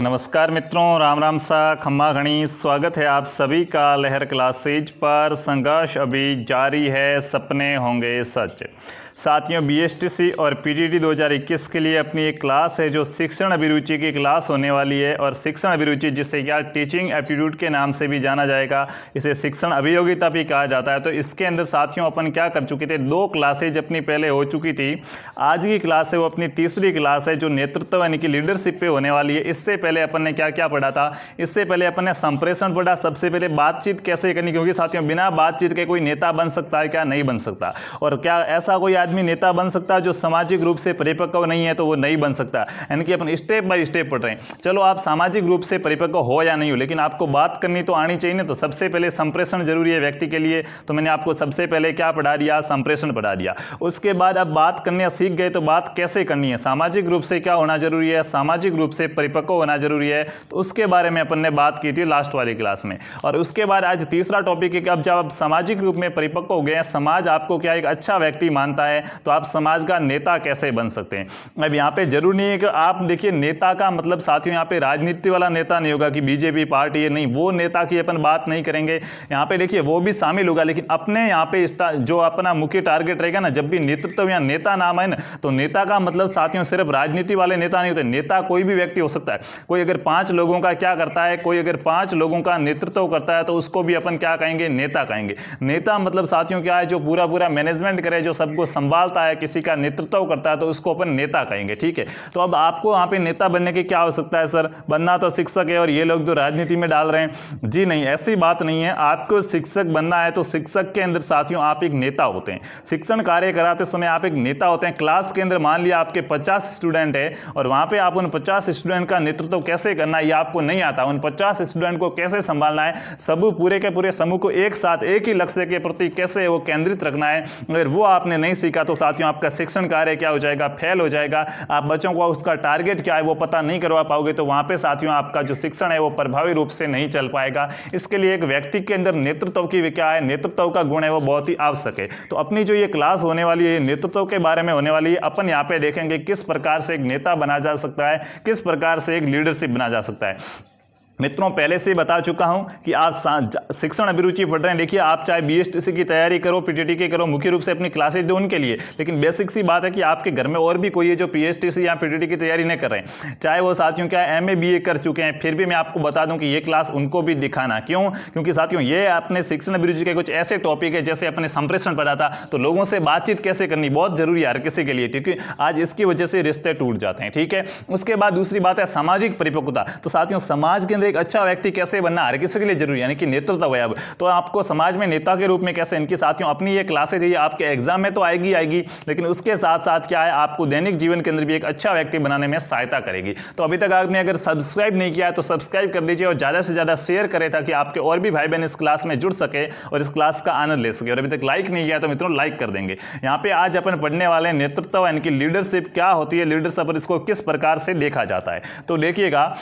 नमस्कार मित्रों, राम राम सा खम्मा घणी। स्वागत है आप सभी का लहर क्लासेज पर। संघर्ष अभी जारी है, सपने होंगे सच। साथियों, बीएसटीसी और पीटीटी 2021 के लिए अपनी एक क्लास है जो शिक्षण अभिरुचि की क्लास होने वाली है। और शिक्षण अभिरुचि, जिसे क्या टीचिंग एप्टीट्यूड के नाम से भी जाना जाएगा, इसे शिक्षण अभियोगिता भी कहा जाता है। तो इसके अंदर साथियों अपन क्या कर चुके थे, 2 क्लासेज अपनी पहले हो चुकी थी। आज की क्लास है वो अपनी तीसरी क्लास है जो नेतृत्व यानी कि लीडरशिप पे होने वाली है। इससे पहले अपन ने क्या क्या पढ़ा था, इससे पहले अपन ने संप्रेषण पढ़ा। सबसे पहले बातचीत कैसे करनी, क्योंकि साथियों बिना बातचीत के कोई नेता बन सकता है क्या? नहीं बन सकता। और क्या ऐसा कोई आदमी नेता बन सकता है जो सामाजिक रूप से परिपक्व नहीं है? तो वो नहीं बन सकता। यानी कि अपन स्टेप बाय स्टेप पढ़ रहे हैं। चलो, आप सामाजिक रूप से परिपक्व हो या नहीं हो, लेकिन आपको बात करनी तो आनी चाहिए ना। तो सबसे पहले संप्रेषण जरूरी है व्यक्ति के लिए। तो मैंने आपको सबसे पहले क्या पढ़ा दिया, संप्रेषण पढ़ा दिया। उसके बाद अब बात करने सीख गए तो बात कैसे करनी है, सामाजिक रूप से क्या होना जरूरी है, सामाजिक रूप से परिपक्व होना जरूरी है। तो उसके बारे में अपन ने बात की थी लास्ट वाली क्लास में। और उसके बाद आज तीसरा टॉपिक है कि अब जब आप सामाजिक रूप में परिपक्व हो गए हैं, समाज आपको क्या एक अच्छा व्यक्ति मानता है, तो आप समाज का नेता कैसे बन सकते हैं। अब यहाँ पे जरूर नहीं है कि आप देखिए, नेता का मतलब साथियों यहाँ पे राजनीति वाला नेता नहीं होगा कि बीजेपी पार्टी है, नहीं, वो नेता की अपन बात नहीं करेंगे। यहाँ पे देखिए वो भी शामिल होगा, लेकिन अपने यहाँ पे जो अपना मुख्य टारगेट रहेगा ना, जब भी नेतृत्व या नेता नाम है ना, तो नेता का मतलब साथियों सिर्फ राजनीति वाले नेता नहीं होते। नेता कोई भी व्यक्ति हो सकता है। कोई अगर 5 लोगों का क्या करता है, कोई अगर 5 लोगों का नेतृत्व करता है, तो उसको भी अपन क्या कहेंगे, नेता कहेंगे। नेता मतलब साथियों क्या है, जो पूरा मैनेजमेंट करे, जो सबको संभालता है, किसी का नेतृत्व करता है, तो उसको अपन नेता कहेंगे। ठीक है। तो अब आपको यहाँ पे नेता बनने की क्या हो सकता है, सर बनना तो शिक्षक है और ये लोग तो राजनीति में डाल रहे हैं। जी नहीं, ऐसी बात नहीं है। आपको शिक्षक बनना है तो शिक्षक के अंदर साथियों आप एक नेता होते हैं। शिक्षण कार्य कराते समय आप एक नेता होते हैं। क्लास के अंदर मान लिया आपके 50 स्टूडेंट है और वहां पे आप उन 50 स्टूडेंट का नेतृत्व कैसे करना है ये आपको नहीं आता। उन 50 स्टूडेंट को कैसे संभालना है, सब पूरे के पूरे समूह को एक साथ एक ही लक्ष्य के प्रति कैसे वो केंद्रित रखना है, अगर वो आपने नहीं सीखा तो साथियों आपका शिक्षण कार्य क्या हो जाएगा, फेल हो जाएगा। आप बच्चों को उसका टारगेट क्या है वो पता नहीं करवा पाओगे, तो वहां पे साथियों आपका जो शिक्षण है वो प्रभावी रूप से नहीं चल पाएगा। इसके लिए एक व्यक्ति के अंदर नेतृत्व की क्या है, नेतृत्व का गुण है वो बहुत ही आवश्यक है। तो अपनी जो ये क्लास होने वाली है नेतृत्व के बारे में होने वाली है। अपन यहाँ पे देखेंगे किस प्रकार से एक नेता बना जा सकता है, किस प्रकार से एक लीडरशिप बना जा सकता है। मित्रों, पहले से बता चुका हूं कि आप शिक्षण अभिरुचि पढ़ रहे हैं। देखिए, आप चाहे बीएसटीसी की तैयारी करो, पीटीटी की करो, मुख्य रूप से अपनी क्लासेज दो उनके लिए, लेकिन बेसिक सी बात है कि आपके घर में और भी कोई है जो पीएसटीसी या पीटीटी की तैयारी नहीं कर रहे हैं, चाहे वो साथियों क्या एमए बीए कर चुके हैं, फिर भी मैं आपको बता दूं कि ये क्लास उनको भी दिखाना। क्यों? क्योंकि साथियों ये अपने शिक्षण अभिरुचि के कुछ ऐसे टॉपिक है, जैसे अपने संप्रेषण पढ़ा था, तो लोगों से बातचीत कैसे करनी बहुत जरूरी है हर किसी के लिए, क्योंकि आज इसकी वजह से रिश्ते टूट जाते हैं। ठीक है। उसके बाद दूसरी बात है सामाजिक परिपक्वता। तो साथियों समाज के अंदर एक अच्छा व्यक्ति कैसे बनना हर किसी के लिए जरूरी है, यानी कि नेतृत्व है। अब तो आपको समाज में नेता के रूप में कैसे, इनकी साथियों अपनी ये क्लासेज है, आपके एग्जाम में तो आएगी, लेकिन उसके साथ साथ क्या है, आपको दैनिक जीवन के अंदर भी एक अच्छा व्यक्ति बनाने में सहायता करेगी। तो अभी तक आपने अगर सब्सक्राइब नहीं किया है तो सब्सक्राइब कर दीजिए और ज्यादा से ज्यादा शेयर करें, ताकि आपके और भी भाई बहन इस क्लास में जुड़ सके और इस क्लास का आनंद ले सके। और अभी तक लाइक नहीं किया तो मित्रों लाइक कर देंगे। यहाँ पे आज अपन पढ़ने वाले हैं नेतृत्व यानी कि लीडरशिप क्या होती है, लीडरशिप और इसको किस प्रकार से देखा जाता है। तो देखिएगा,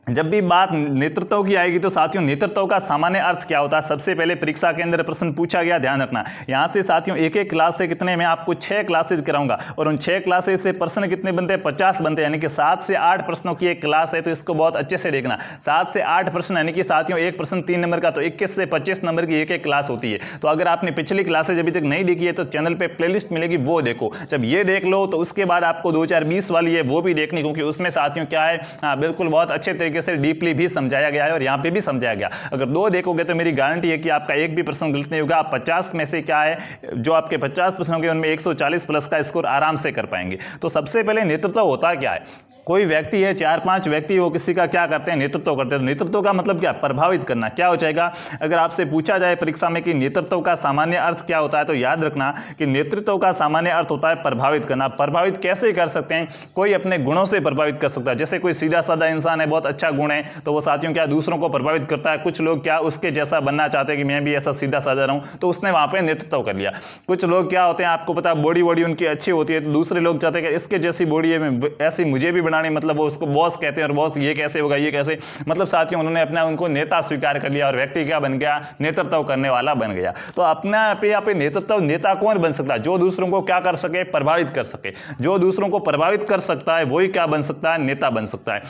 जब भी बात नेतृत्व की आएगी तो साथियों नेतृत्व का सामान्य अर्थ क्या होता है, सबसे पहले परीक्षा के अंदर प्रश्न पूछा गया, ध्यान रखना। यहां से साथियों एक एक क्लास से कितने, मैं आपको 6 क्लासेज कराऊंगा और उन 6 क्लासेज से प्रश्न कितने बनते हैं, 50 बनते हैं, यानी कि 7 से 8 प्रश्नों की एक क्लास है। तो इसको बहुत अच्छे से देखना, 7 से 8 प्रश्न, यानी कि साथियों एक प्रश्न 3 नंबर का, तो 21 से 25 नंबर की एक एक क्लास होती है। तो अगर आपने पिछली क्लासेज अभी तक नहीं देखी है तो चैनल पर प्लेलिस्ट मिलेगी, वो देखो। जब ये देख लो तो उसके बाद आपको 2020 वाली है वो भी देखनी, क्योंकि उसमें साथियों क्या है, बिल्कुल बहुत अच्छे तरीके से डीपली भी समझाया गया है और यहां पे भी समझाया गया। अगर 2 देखोगे तो मेरी गारंटी है कि आपका एक भी प्रश्न गलत नहीं होगा। आप 50 में से क्या है, जो आपके 50 प्रश्न होंगे उनमें 140 प्लस का स्कोर आराम से कर पाएंगे। तो सबसे पहले नेतृत्व होता क्या है, कोई व्यक्ति है, 4-5 व्यक्ति वो किसी का क्या करते हैं, नेतृत्व करते हैं। तो नेतृत्व का मतलब क्या, प्रभावित करना। क्या हो जाएगा, अगर आपसे पूछा जाए परीक्षा में कि नेतृत्व का सामान्य अर्थ क्या होता है, तो याद रखना कि नेतृत्व का सामान्य अर्थ होता है प्रभावित करना। प्रभावित कैसे कर सकते हैं, कोई अपने गुणों से प्रभावित कर सकता है। जैसे कोई सीधा साधा इंसान है, बहुत अच्छा गुण है, तो वो साथियों क्या दूसरों को प्रभावित करता है। कुछ लोग क्या उसके जैसा बनना चाहते हैं कि मैं भी ऐसा सीधा साधा रहूं, तो उसने वहां पे नेतृत्व कर लिया। कुछ लोग क्या होते हैं, आपको पता है बॉडी उनकी अच्छी होती है, तो दूसरे लोग चाहते हैं कि इसके जैसी बॉडी है, ऐसी मुझे भी बनानी, मतलब वो उसको बॉस कहते हैं। और बॉस ये कैसे होगा, ये कैसे, मतलब साथियों उन्होंने अपना उनको नेता स्वीकार कर लिया और व्यक्ति क्या बन गया, नेतृत्व करने वाला बन गया। तो अपना पे नेतृत्व, नेता कौन बन सकता है, जो दूसरों को क्या कर सके, प्रभावित कर सके। जो दूसरों को प्रभावित कर सकता है वही क्या बन सकता है, नेता बन सकता है।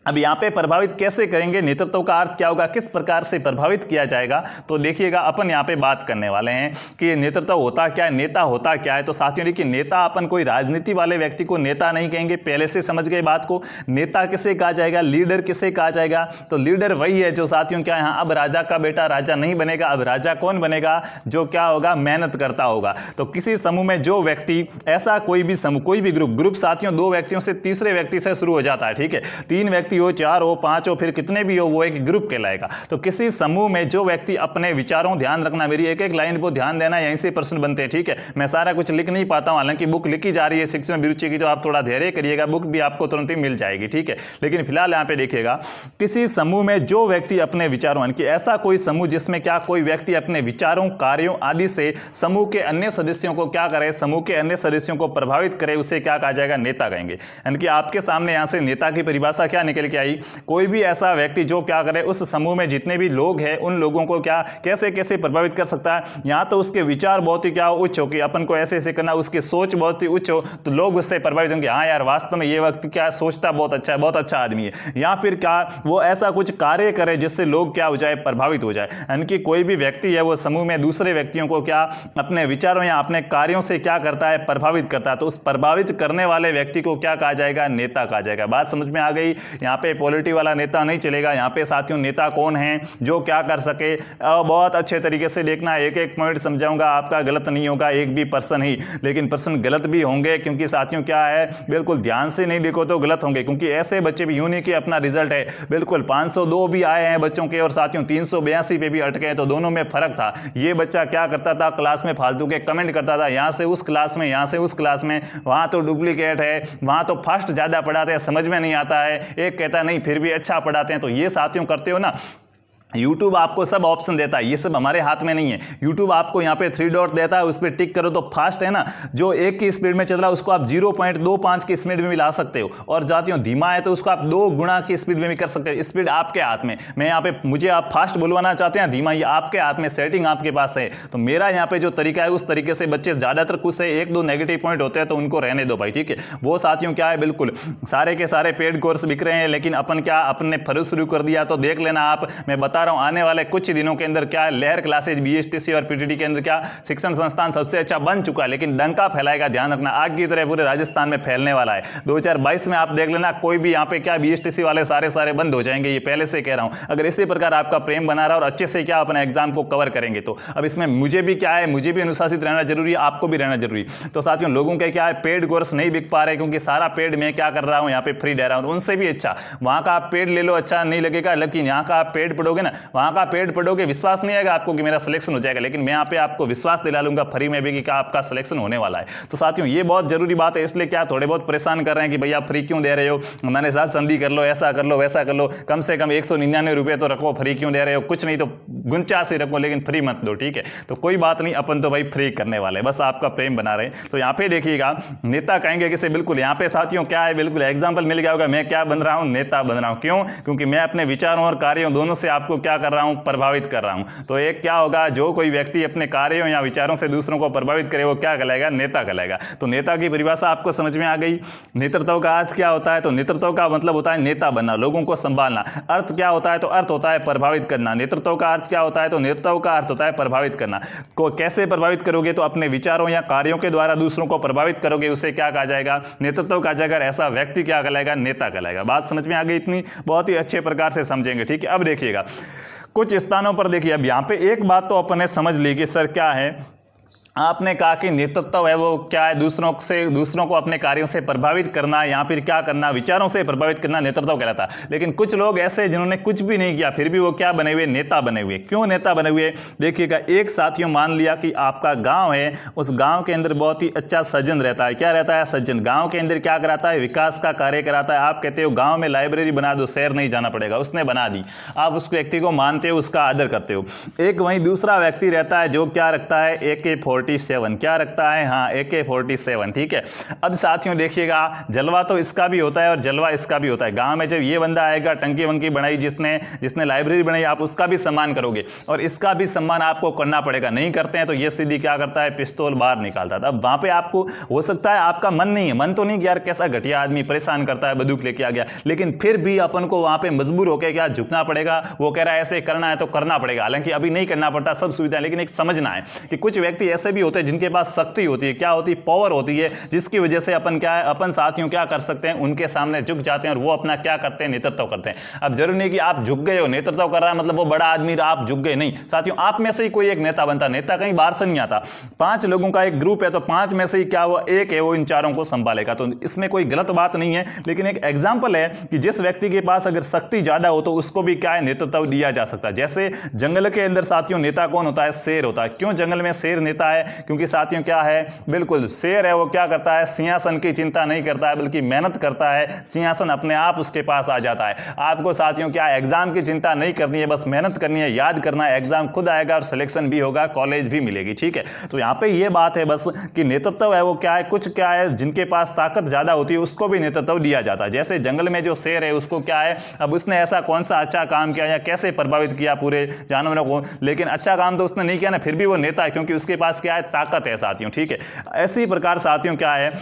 अब यहाँ पे प्रभावित कैसे करेंगे, नेतृत्व का अर्थ क्या होगा, किस प्रकार से प्रभावित किया जाएगा, तो देखिएगा अपन यहाँ पे बात करने वाले हैं कि नेतृत्व होता क्या है, नेता होता क्या है। तो साथियों देखिए, नेता अपन कोई राजनीति वाले व्यक्ति को नेता नहीं कहेंगे, पहले से समझ गए बात को। नेता किसे कहा जाएगा, लीडर किसे कहा जाएगा, तो लीडर वही है जो साथियों क्या यहाँ अब राजा का बेटा राजा नहीं बनेगा, अब राजा कौन बनेगा, जो क्या होगा, मेहनत करता होगा। तो किसी समूह में जो व्यक्ति, ऐसा कोई भी समूह, कोई भी ग्रुप साथियों 2 व्यक्तियों से तीसरे व्यक्ति से शुरू हो जाता है, ठीक है, 3 व्यक्ति हो, 4 हो, 5 हो, फिर कितने भी हो, वो एक ग्रुप कहलाएगा। तो किसी समूह में जो व्यक्ति अपने विचारों, ध्यान रखना, मेरी एक एक लाइन को ध्यान देना, यहीं से प्रश्न बनते हैं, ठीक है। मैं सारा कुछ लिख नहीं पाता हूं, हालांकि बुक लिखी जा रही है शिक्षण अभिरुचि की, तो आप थोड़ा धैर्य करिएगा, बुक भी आपको तुरंत ही मिल जाएगी, ठीक है। लेकिन फिलहाल यहाँ पे देखिएगा, किसी समूह में जो व्यक्ति अपने विचारों, यानी कि ऐसा कोई समूह जिसमें क्या कोई व्यक्ति अपने विचारों, कार्यों आदि से समूह के अन्य सदस्यों को क्या करे, समूह के अन्य सदस्यों को प्रभावित करे, उसे क्या कहा जाएगा, नेता कहेंगे। यानी कि आपके सामने यहाँ से नेता की परिभाषा क्या निकल के आई, कोई भी ऐसा व्यक्ति जो क्या करे, उस समूह में जितने भी लोग हैं उन लोगों को क्या कैसे कैसे प्रभावित कर सकता है। यहाँ तो उसके विचार बहुत ही क्या उच्च हो कि अपन को ऐसे ऐसे करना, उसकी सोच बहुत ही उच्च हो तो लोग उससे प्रभावित होंगे, हाँ यार वास्तव में ये व्यक्ति क्या सोचता बहुत अच्छा है, बहुत अच्छा आदमी है। या फिर क्या वो ऐसा कुछ कार्य करे जिससे लोग क्या हो जाए, प्रभावित हो जाए। यानी कि कोई भी व्यक्ति है वो समूह में दूसरे व्यक्तियों को क्या अपने विचारों या अपने कार्यों से क्या करता है, प्रभावित करता है। तो उस प्रभावित करने वाले व्यक्ति को क्या कहा जाएगा, नेता कहा जाएगा। बात समझ में आ गई। यहाँ पे पॉलिटी वाला नेता नहीं चलेगा, यहाँ पे साथियों नेता कौन है जो क्या कर सके, बहुत अच्छे तरीके से देखना, एक एक पॉइंट समझाऊंगा, आपका गलत नहीं होगा एक भी पर्सन ही, लेकिन पर्सन गलत भी होंगे, क्योंकि साथियों क्या है, बिल्कुल ध्यान से नहीं देखो तो गलत होंगे, क्योंकि ऐसे बच्चे भी यूं नहीं कि अपना रिजल्ट है बिल्कुल 502 भी आए हैं बच्चों के और साथियों 382 पे भी अटके हैं, तो दोनों में फर्क था। ये बच्चा क्या करता था, क्लास में फालतू के कमेंट करता था, यहाँ से उस क्लास में, यहाँ से उस क्लास में, वहाँ तो डुप्लीकेट है, वहाँ तो फर्स्ट ज़्यादा पढ़ाते हैं, समझ में नहीं आता है, एक कहता नहीं फिर भी अच्छा पढ़ाते हैं। तो ये साथियों करते हो ना, YouTube आपको सब ऑप्शन देता है, ये सब हमारे हाथ में नहीं है। YouTube आपको यहाँ पे 3 डॉट देता है, उस पर टिक करो तो फास्ट है ना, जो 1 की स्पीड में चल रहा है उसको आप 0.25 की स्पीड में भी ला सकते हो, और जाती हो धीमा है तो उसको आप 2 गुना की स्पीड में भी कर सकते हो। स्पीड आपके हाथ में, मैं यहाँ पे, मुझे आप फास्ट बुलवाना चाहते हैं धीमा, ये आपके हाथ में, सेटिंग आपके पास है। तो मेरा यहाँ पे जो तरीका है उस तरीके से बच्चे ज़्यादातर कुछ से 1-2 नेगेटिव पॉइंट होते हैं तो उनको रहने दो भाई, ठीक है। वो साथियों क्या है, बिल्कुल सारे के सारे पेड कोर्स बिक रहे हैं, लेकिन अपन क्या, अपने फर्ज शुरू कर दिया, तो देख लेना आप, मैं बता रहा हूँ आने वाले कुछ दिनों के अंदर क्या है, लहर क्लासेज बीएसटीसी और पीटीटी के अंदर क्या शिक्षण संस्थान सबसे अच्छा बन चुका है, लेकिन डंका फैलाएगा, ध्यान रखना, आग की तरह पूरे राजस्थान में फैलने वाला है। 2022 में आप देख लेना, कोई भी यहाँ पे क्या बीएसटीसी वाले सारे बंद हो जाएंगे, ये पहले से कह रहा हूं। अगर इसी प्रकार आपका प्रेम बना रहा और अच्छे से क्या अपना एग्जाम को कवर करेंगे तो। अब इसमें मुझे भी क्या है, मुझे भी अनुशासित रहना जरूरी है, आपको भी रहना जरूरी। तो साथियों लोगों के क्या है, पेड कोर्स नहीं बिक पा रहे, क्योंकि सारा पेड मैं क्या कर रहा हूँ, यहाँ पे फ्री दे रहा हूँ। उनसे भी अच्छा वहाँ का आप पेड ले लो, अच्छा नहीं लगेगा, लेकिन यहाँ का आप पेड पढ़ोगे ना, वहाँ का पेड पढ़ोगे, विश्वास नहीं आएगा आपको कि मेरा सिलेक्शन हो जाएगा, लेकिन मैं यहाँ पे आपको विश्वास दिला लूंगा फ्री में भी कि क्या आपका सिलेक्शन होने वाला है। तो साथियों ये बहुत जरूरी बात है, इसलिए क्या थोड़े बहुत परेशान कर रहे हैं कि भैया फ्री क्यों दे रहे हो, हमारे साथ संधि कर लो, ऐसा कर लो, वैसा कर लो, कम से कम 199 रुपये तो रखो, फ्री क्यों दे रहे हो, कुछ नहीं तो 49 ही रखो, लेकिन फ्री मत दो, ठीक है। तो कोई बात नहीं, अपन तो भाई फ्री करने वाले, बस आपका प्रेम बना रहे। तो यहाँ पे देखिएगा, नेता कहेंगे किसे, बिल्कुल यहाँ पे साथियों क्या है, बिल्कुल एग्जाम्पल मिल गया होगा, मैं क्या बन रहा हूँ, नेता बन रहा हूँ। क्यों, क्योंकि मैं अपने विचारों और कार्यों दोनों से आपको क्या कर रहा हूँ, प्रभावित कर रहा हूँ। तो एक क्या होगा, जो कोई व्यक्ति अपने कार्यों या विचारों से दूसरों को प्रभावित करे वो क्या कहलाएगा, नेता कहलाएगा। तो नेता की परिभाषा आपको समझ में आ गई। नेतृत्व का अर्थ क्या होता है, तो नेतृत्व का मतलब होता है नेता बनना, लोगों को संभालना। अर्थ क्या होता है, तो अर्थ होता है प्रभावित करना। नेतृत्व का अर्थ क्या होता है, तो नेतृत्व का अर्थ होता है प्रभावित करना। को कैसे प्रभावित करोगे, तो अपने विचारों या कार्यों के द्वारा दूसरों को प्रभावित करोगे, उसे क्या कहा जाएगा, नेतृत्व कहा जाएगा। ऐसा व्यक्ति क्या कहलाएगा, नेता कहलाएगा। बात समझ में आ गई, इतनी बहुत ही अच्छे प्रकार से समझेंगे, ठीक है। अब देखिएगा कुछ स्थानों पर देखिए, अब यहाँ पे एक बात तो अपन ने समझ ली कि सर क्या है, आपने कहा कि नेतृत्व है वो क्या है, दूसरों को अपने कार्यों से प्रभावित करना या फिर क्या करना, विचारों से प्रभावित करना नेतृत्व कहलाता है। लेकिन कुछ लोग ऐसे जिन्होंने कुछ भी नहीं किया फिर भी वो क्या बने हुए, नेता बने हुए। क्यों नेता बने हुए, देखिएगा, एक साथियों मान लिया कि आपका गांव है, उस गांव के अंदर बहुत ही अच्छा सज्जन रहता है। क्या रहता है, सज्जन। गांव के अंदर क्या कराता है, विकास का कार्य कराता है। आप कहते हो गाँव में लाइब्रेरी बना दो, शहर नहीं जाना पड़ेगा, उसने बना दी, आप उस व्यक्ति को मानते हो, उसका आदर करते हो। एक वहीं दूसरा व्यक्ति रहता है जो क्या रखता है, AK-47 AK-47 क्या रखता है? हाँ, AK-47, ठीक है। अब साथियों देखिएगा, जलवा तो इसका भी होता है और जलवा इसका भी होता है। गांव में जब ये बंदा आएगा, टंकी वंकी बनाई जिसने लाइब्रेरी बनाई, आप उसका भी सम्मान करोगे और इसका भी सम्मान आपको करना पड़ेगा। नहीं करते हैं तो ये सीधी क्या करता है? पिस्तौल बाहर निकालता था। अब वहां पे आपको हो सकता है आपका मन नहीं है, मन तो नहीं कि यार कैसा घटिया आदमी परेशान करता है, बंदूक लेके आ गया, लेकिन फिर भी अपन को वहां पे मजबूर होकर क्या झुकना पड़ेगा। वो कह रहा है ऐसे करना है तो करना पड़ेगा, हालांकि अभी नहीं करना पड़ता, सब सुविधा है, लेकिन एक समझना है कि कुछ व्यक्ति ऐसे भी होते हैं जिनके पास शक्ति होती है, क्या होती है? पावर होती है, जिसकी वजह से अपन क्या है, अपन साथियों क्या कर सकते हैं, उनके सामने झुक जाते हैं और वो अपना क्या करते हैं? नेतृत्व करते हैं। अब जरूरी नहीं कि आप झुक गए हो, नेतृत्व कर रहा है मतलब वो बड़ा आदमी आप झुक गए, नहीं साथियों, आप में से ही कोई एक नेता बनता। नेता कहीं बाहर से नहीं आता। 5 लोगों का एक ग्रुप है तो 5 में से ही क्या हुआ? एक है वो इन चारों को संभालेगा। तो इसमें कोई गलत बात नहीं है, लेकिन एक एग्जाम्पल है कि जिस व्यक्ति के पास अगर शक्ति ज्यादा हो तो उसको भी क्या है? नेतृत्व दिया जा सकता है। जैसे जंगल के अंदर साथियों नेता कौन होता है? शेर होता है। क्यों जंगल में शेर नेता है? क्योंकि साथियों क्या है, बिल्कुल शेर है वो क्या करता है? सिंहासन की चिंता नहीं करता है, बल्कि मेहनत करता है, सिंहासन अपने आप उसके पास आ जाता है। आपको साथियों क्या है, एग्जाम की चिंता नहीं करनी है, बस मेहनत करनी है, याद करना है, एग्जाम खुद आएगा और सिलेक्शन भी होगा, कॉलेज भी मिलेगी, ठीक है। तो यहाँ पे ये बात है बस कि नेतृत्व है वो क्या है, कुछ क्या है जिनके पास ताकत ज्यादा होती है उसको भी नेतृत्व दिया जाता है। जैसे जंगल में जो शेर है उसको क्या है, अब उसने ऐसा कौन सा अच्छा काम किया या कैसे प्रभावित किया पूरे जानवरों को, लेकिन अच्छा काम तो उसने नहीं किया ना, फिर भी वो नेता है क्योंकि उसके पास क्या है? ताकत है साथियों, ठीक है। इसी प्रकार साथियों क्या है,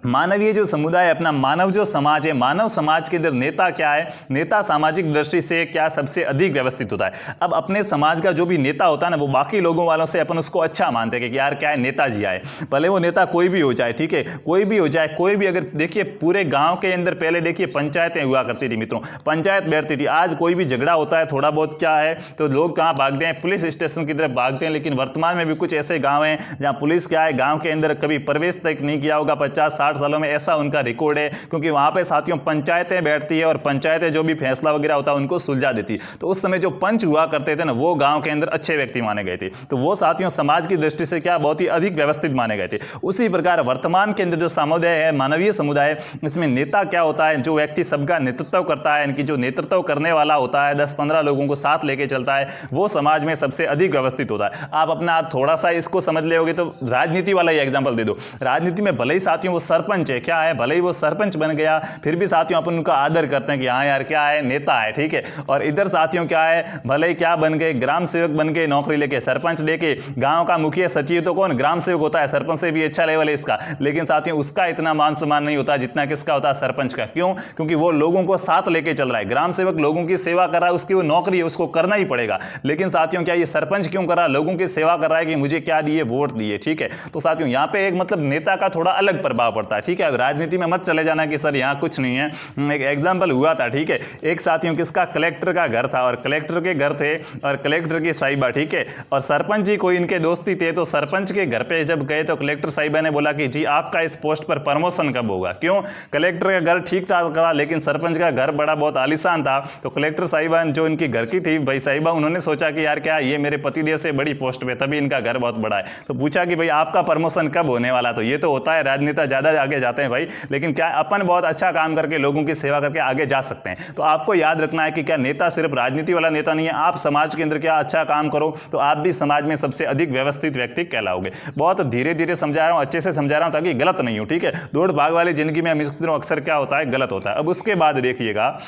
मानवीय जो समुदाय है अपना, मानव जो समाज है, मानव समाज के अंदर नेता क्या है? नेता सामाजिक दृष्टि से क्या सबसे अधिक व्यवस्थित होता है। अब अपने समाज का जो भी नेता होता है ना, वो बाकी लोगों वालों से अपन उसको अच्छा मानते हैं कि यार क्या है, नेताजी आए, भले वो नेता कोई भी हो जाए, ठीक है, कोई भी हो जाए, कोई भी। अगर देखिए पूरे गांव के अंदर पहले देखिए पंचायतें हुआ करती थी मित्रों, पंचायत बैठती थी। आज कोई भी झगड़ा होता है थोड़ा बहुत क्या है तो लोग कहाँ भागते हैं? पुलिस स्टेशन की तरफ भागते हैं। लेकिन वर्तमान में भी कुछ ऐसे गाँव हैं जहाँ पुलिस क्या है, गाँव के अंदर कभी प्रवेश तक नहीं किया होगा 50-60 सालों में, ऐसा उनका रिकॉर्ड है। क्योंकि वहां पे साथियों पंचायतें बैठती है और पंचायतें जो भी फैसला वगैरह होता है उनको सुलझा देती। तो उस समय जो पंच हुआ करते थे ना, वो गांव के अंदर अच्छे व्यक्ति माने गए थे। तो वो साथियों समाज की दृष्टि से क्या बहुत ही अधिक व्यवस्थित माने गए थे। उसी प्रकार वर्तमान के अंदर जो समुदाय है, मानवीय समुदाय, इसमें नेता क्या होता है? जो व्यक्ति सबका नेतृत्व करता है, इनकी जो नेतृत्व करने वाला होता है, 10-15 लोगों को साथ लेके चलता है, वो समाज में सबसे अधिक व्यवस्थित होता है। आप अपना थोड़ा सा इसको समझ लेोगे तो राजनीति वाला ही एग्जाम्पल दे दो। राजनीति में भले ही साथियों वो सरपंच है, क्या है, भले ही वो सरपंच बन गया, फिर भी साथियों अपन उनका आदर करते हैं कि हाँ यार क्या है, नेता है, ठीक है। और इधर साथियों क्या है, भले ही क्या बन गए, ग्राम सेवक बन गए, नौकरी लेके, सरपंच लेके, गांव का मुखिया सचिव तो कौन, ग्राम सेवक होता है, सरपंच से भी अच्छा लेवल है इसका, लेकिन साथियों उसका इतना मान सम्मान नहीं होता जितना किसका होता है, सरपंच का। क्यों? क्योंकि वो लोगों को साथ लेके चल रहा है। ग्राम सेवक लोगों की सेवा कर रहा है, उसकी वो नौकरी है, उसको करना ही पड़ेगा। लेकिन साथियों क्या ये सरपंच क्यों कर रहा है? लोगों की सेवा कर रहा है कि मुझे क्या दिए, वोट दिए, ठीक है। तो साथियों यहाँ पे एक मतलब नेता का थोड़ा अलग प्रभाव पड़ता है, ठीक है। राजनीति में मत चले जाना कि सर यहाँ कुछ नहीं है। एक एग्जाम्पल हुआ था, ठीक है। एक साथियों किसका, कलेक्टर का घर था और कलेक्टर के घर थे और कलेक्टर की साहिबा, ठीक है, और सरपंच जी कोई इनके दोस्ती थे। तो सरपंच के घर पे जब गए तो कलेक्टर साहिबा ने बोला कि जी आपका इस पोस्ट पर प्रमोशन कब होगा। क्यों? कलेक्टर का घर ठीक ठाक था लेकिन सरपंच का घर बड़ा बहुत आलीशान था। तो कलेक्टर साहिबा जो इनकी घर की थी भाई साहिबा, उन्होंने सोचा कि यार क्या ये मेरे पतिदेव से बड़ी पोस्ट पे, तभी इनका घर बहुत बड़ा है। तो पूछा कि भाई आपका प्रमोशन कब होने वाला। तो ये तो होता है, राजनेता ज्यादा आगे जाते हैं भाई, लेकिन क्या अपन बहुत अच्छा काम करके लोगों की सेवा करके आगे जा सकते हैं। तो आपको याद रखना है कि क्या नेता सिर्फ राजनीति वाला नेता नहीं है। आप समाज के अंदर क्या अच्छा काम करो तो आप भी समाज में सबसे अधिक व्यवस्थित व्यक्ति कहलाओगे। बहुत धीरे धीरे समझा रहा हूं, अच्छे से समझा रहा हूं ताकि गलत नहीं हो, ठीक है। दौड़ भाग वाली जिंदगी में अक्सर क्या होता है, गलत होता है। अब उसके बाद देखिएगा,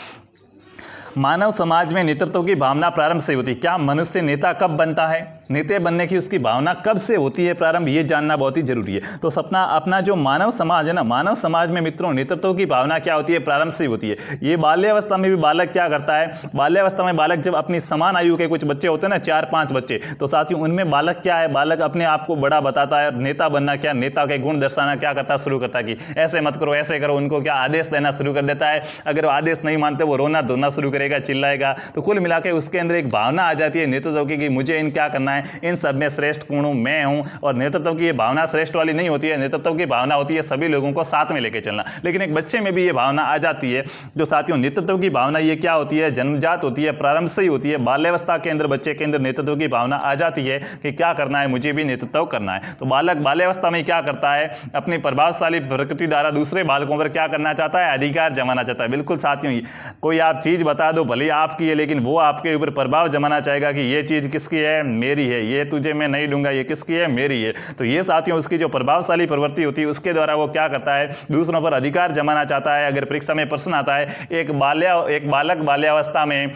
मानव समाज में नेतृत्व की भावना प्रारंभ से होती है। क्या मनुष्य नेता कब बनता है, नेता बनने की उसकी भावना कब से होती है प्रारंभ, ये जानना बहुत ही जरूरी है। तो अपना जो मानव समाज है ना, मानव समाज में मित्रों नेतृत्व की भावना क्या होती है, प्रारंभ से होती है। ये बाल्यावस्था में भी बालक क्या करता है, बाल्यावस्था में बालक जब अपनी समान आयु के कुछ बच्चे होते हैं ना, 4-5 बच्चे, तो साथियों उनमें बालक क्या है, बालक अपने आप को बड़ा बताता है। नेता बनना क्या, नेता के गुण दर्शाना क्या करता शुरू करता है कि ऐसे मत करो, ऐसे करो, उनको क्या आदेश देना शुरू कर देता है। अगर वो आदेश नहीं मानते वो रोना धोना शुरू करेगा, चिल्लाएगा। तो कुल मिला के उसके अंदर एक भावना आ जाती है नेतृत्व की कि मुझे इन क्या करना है, इन सब में श्रेष्ठ कौन हूं, मैं हूं। और नेतृत्व की ये भावना श्रेष्ठ वाली नहीं होती है, नेतृत्व की भावना होती है सभी लोगों को साथ में लेके चलना। लेकिन एक बच्चे में भी ये भावना आ जाती है। जो साथियों नेतृत्व की भावना ये क्या होती है, जन्मजात होती है, प्रारंभ से ही होती है। बाल्यावस्था के अंदर बच्चे के अंदर नेतृत्व की भावना आ जाती है कि क्या करना है, मुझे भी नेतृत्व करना है। तो बालक बाल्यावस्था में क्या करता है, अपनी प्रभावशाली प्रकृति द्वारा दूसरे बालकों पर क्या करना चाहता है, अधिकार जमाना चाहता है। बिल्कुल साथियों, कोई आप चीज बता दो, भले आपकी है, लेकिन वो आपके ऊपर प्रभाव जमाना चाहेगा कि ये चीज़ किसकी है, मेरी है, ये तुझे मैं नहीं दूंगा, ये किसकी है, मेरी है। तो ये साथियों उसकी जो प्रभावशाली प्रवृत्ति होती है उसके द्वारा वो क्या करता है, दूसरों पर अधिकार जमाना चाहता है। अगर परीक्षा में प्रश्न आता है एक बालक बाल्यावस्था में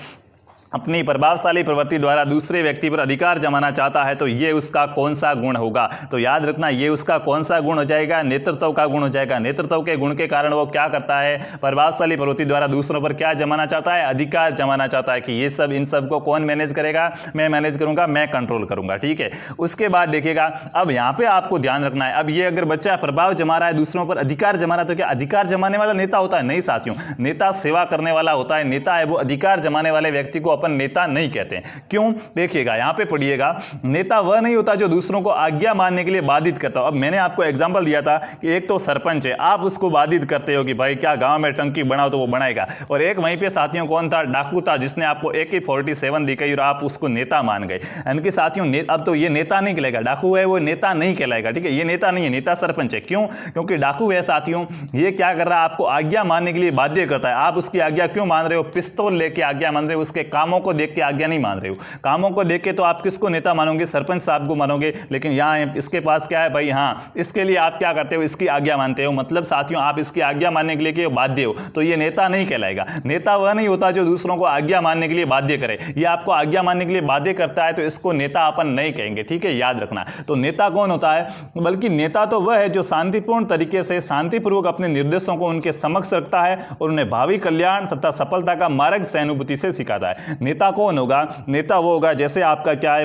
अपनी प्रभावशाली प्रवृत्ति द्वारा दूसरे व्यक्ति पर अधिकार जमाना चाहता है, तो ये उसका कौन सा गुण होगा? तो याद रखना, ये उसका कौन सा गुण हो जाएगा, नेतृत्व का गुण हो जाएगा। नेतृत्व के गुण के कारण वो क्या करता है, प्रभावशाली प्रवृत्ति द्वारा दूसरों पर क्या जमाना चाहता है, अधिकार जमाना चाहता है कि ये सब, इन सब को कौन मैनेज करेगा, मैं मैनेज करूंगा, मैं कंट्रोल करूंगा। ठीक है, उसके बाद देखिएगा, अब यहाँ पे आपको ध्यान रखना है, अब ये अगर बच्चा प्रभाव जमा रहा है, दूसरों पर अधिकार जमा रहा है, तो क्या अधिकार जमाने वाला नेता होता है? नहीं साथियों, नेता सेवा करने वाला होता है। नेता है वो अधिकार जमाने वाले व्यक्ति को अपन नेता नहीं कहते हैं। क्यों? देखिएगा, यहां पे पढ़िएगा, नेता वह नहीं होता जो दूसरों को आज्ञा मानने के लिए बाधित करता हो। अब मैंने आपको एग्जांपल दिया था कि एक तो सरपंच है, आप उसको बाधित करते हो कि भाई क्या गांव में टंकी बनाओ, तो वो बनाएगा। और एक वहीं पे साथियों कौन था, डाकू था, जिसने आपको AK-47 दिखाई और आप उसको नेता मान गए। यानी साथियों अब तो ये नेता नहीं कहलाएगा, डाकू है वो नेता नहीं कहलाएगा। ठीक है, ये नेता नहीं है, नेता सरपंच है। क्यों? क्योंकि डाकू है साथियों, ये क्या कर रहा है, आपको आज्ञा मानने के लिए बाध्य करता है। आप उसकी आज्ञा क्यों मान रहे हो? पिस्तौल लेके आज्ञा मान रहे हो, उसके कामों को देख के आज्ञा नहीं मान रहे हो। कामों को देख के तो आप किसको नेता मानोगे, सरपंच साहब को मानोगे। लेकिन यहाँ इसके पास क्या है भाई, हाँ, इसके लिए आप क्या करते हो, इसकी आज्ञा मानते हो। मतलब साथियों आप इसकी आज्ञा मानने के लिए बाध्य हो, तो ये नेता नहीं कहलाएगा। नेता वह नहीं होता जो दूसरों को आज्ञा मानने के लिए बाध्य करे। ये आपको आज्ञा मानने के लिए बाध्य करता है, तो इसको नेता अपन नहीं कहेंगे। ठीक है, याद रखना। तो नेता कौन होता है? बल्कि नेता तो वह है जो शांतिपूर्ण तरीके से, शांतिपूर्वक अपने निर्देशों को उनके समक्ष रखता है और उन्हें भावी कल्याण तथा सफलता का मार्ग सहानुभूति से सिखाता है। नेता कौन होगा? नेता वो होगा, जैसे आपका क्या है,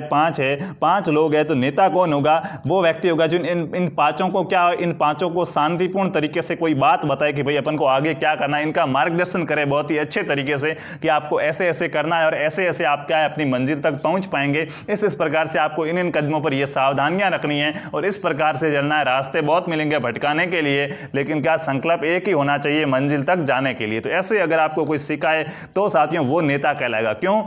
5 लोग हैं, तो नेता कौन होगा? वो व्यक्ति होगा जो इन पांचों को क्या, इन पांचों को शांतिपूर्ण तरीके से कोई बात बताए कि भाई अपन को आगे क्या करना है, इनका मार्गदर्शन करे बहुत ही अच्छे तरीके से कि आपको ऐसे ऐसे करना है और ऐसे ऐसे आप क्या है अपनी मंजिल तक पहुंच पाएंगे। इस प्रकार से आपको इन कदमों पर ये सावधानियां रखनी है और इस प्रकार से चलना है। रास्ते बहुत मिलेंगे भटकाने के लिए, लेकिन क्या संकल्प एक ही होना चाहिए मंजिल तक जाने के लिए। तो ऐसे अगर आपको कोई सिखाए तो साथियों वो नेता कहलाएगा। क्यों?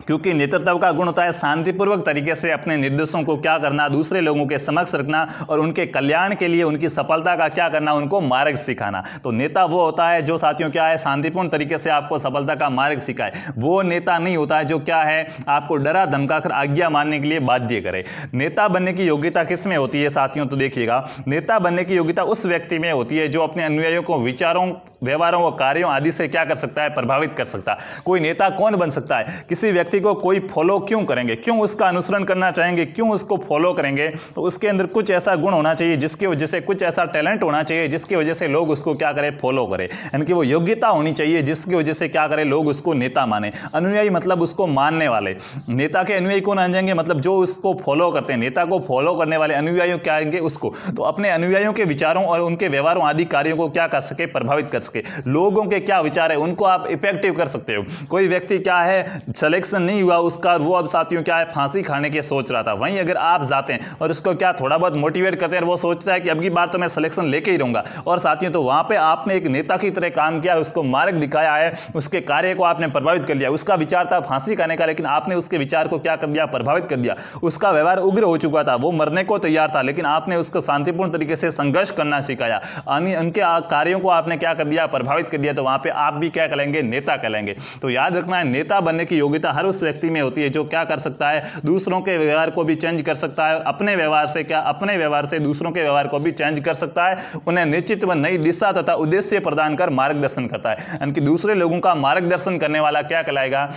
क्योंकि नेतृत्व का गुण होता है शांतिपूर्वक तरीके से अपने निर्देशों को क्या करना, दूसरे लोगों के समक्ष रखना और उनके कल्याण के लिए, उनकी सफलता का क्या करना, उनको मार्ग सिखाना। तो नेता वो होता है जो साथियों क्या है, शांतिपूर्ण तरीके से आपको सफलता का मार्ग सिखाए। वो नेता नहीं होता है जो क्या है, आपको डरा धमकाकर आज्ञा मानने के लिए बाध्य करे। नेता बनने की योग्यता किस में होती है साथियों? तो देखिएगा, नेता बनने की योग्यता उस व्यक्ति में होती है जो अपने अनुयायियों को विचारों, व्यवहारों और कार्यों आदि से क्या कर सकता है, प्रभावित कर सकता है। कोई नेता कौन बन सकता है? किसी व्यक्ति को कोई फॉलो क्यों करेंगे, क्यों उसका अनुसरण करना चाहेंगे, क्यों उसको फॉलो करेंगे? तो उसके अंदर कुछ ऐसा गुण होना चाहिए जिसकी वजह से, कुछ ऐसा टैलेंट होना चाहिए जिसकी वजह से लोग उसको क्या करें, फॉलो करें। यानी कि वो योग्यता होनी चाहिए जिसकी वजह से क्या करें, लोग उसको नेता माने। अनुयायी मतलब उसको मानने वाले। नेता के अनुयायी कौन आ जाएंगे? मतलब जो उसको फॉलो करते हैं। नेता को फॉलो करने वाले अनुयायी क्या आएंगे, उसको। तो अपने अनुयायियों के विचारों और उनके व्यवहारों आदि कार्यों को क्या कर सके, प्रभावित कर सके। लोगों के क्या विचार है उनको आप इफेक्टिव कर सकते हो। कोई व्यक्ति क्या है, सिलेक्शन नहीं हुआ उसका, वो अब साथियों क्या है, फांसी खाने की सोच रहा था। वहीं अगर आप जाते हैं और उसको क्या थोड़ा बहुत मोटिवेट करते हैं, वो सोचता है कि अब की बार तो मैं सिलेक्शन लेके ही रहूंगा, और साथियों तो वहां पे आपने एक नेता की तरह काम किया, उसको मार्ग दिखाया है, उसके कार्य को आपने प्रभावित कर लिया। उसका विचार था फांसी खाने का, लेकिन आपने उसके विचार को क्या कर दिया, प्रभावित कर दिया। उसका व्यवहार उग्र हो चुका था, वो मरने को तैयार था, लेकिन आपने उसको शांतिपूर्ण तरीके से संघर्ष करना सिखाया। उनके कार्यों को आपने क्या कर दिया, प्रभावित कर दिया। तो वहां पे आप भी क्या कहलाएंगे, नेता कहलाएंगे। तो याद रखना है, नेता बनने की योग्यता हर उस व्यक्ति में होती है जो क्या कर सकता है, दूसरों के व्यवहार को भी चेंज कर सकता है। अपने व्यवहार से क्या, अपने व्यवहार से दूसरों के व्यवहार को भी चेंज कर सकता है। उन्हें निश्चित व नई दिशा तथा उद्देश्य प्रदान कर मार्गदर्शन करता है। यानी कि दूसरे लोगों का मार्गदर्शन करने वाला क्या कहलाएगा,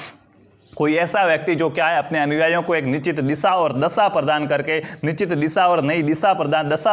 कोई ऐसा व्यक्ति जो क्या है, अपने अनुयायियों को एक निश्चित दिशा और दशा प्रदान करके, निश्चित दिशा और नई दशा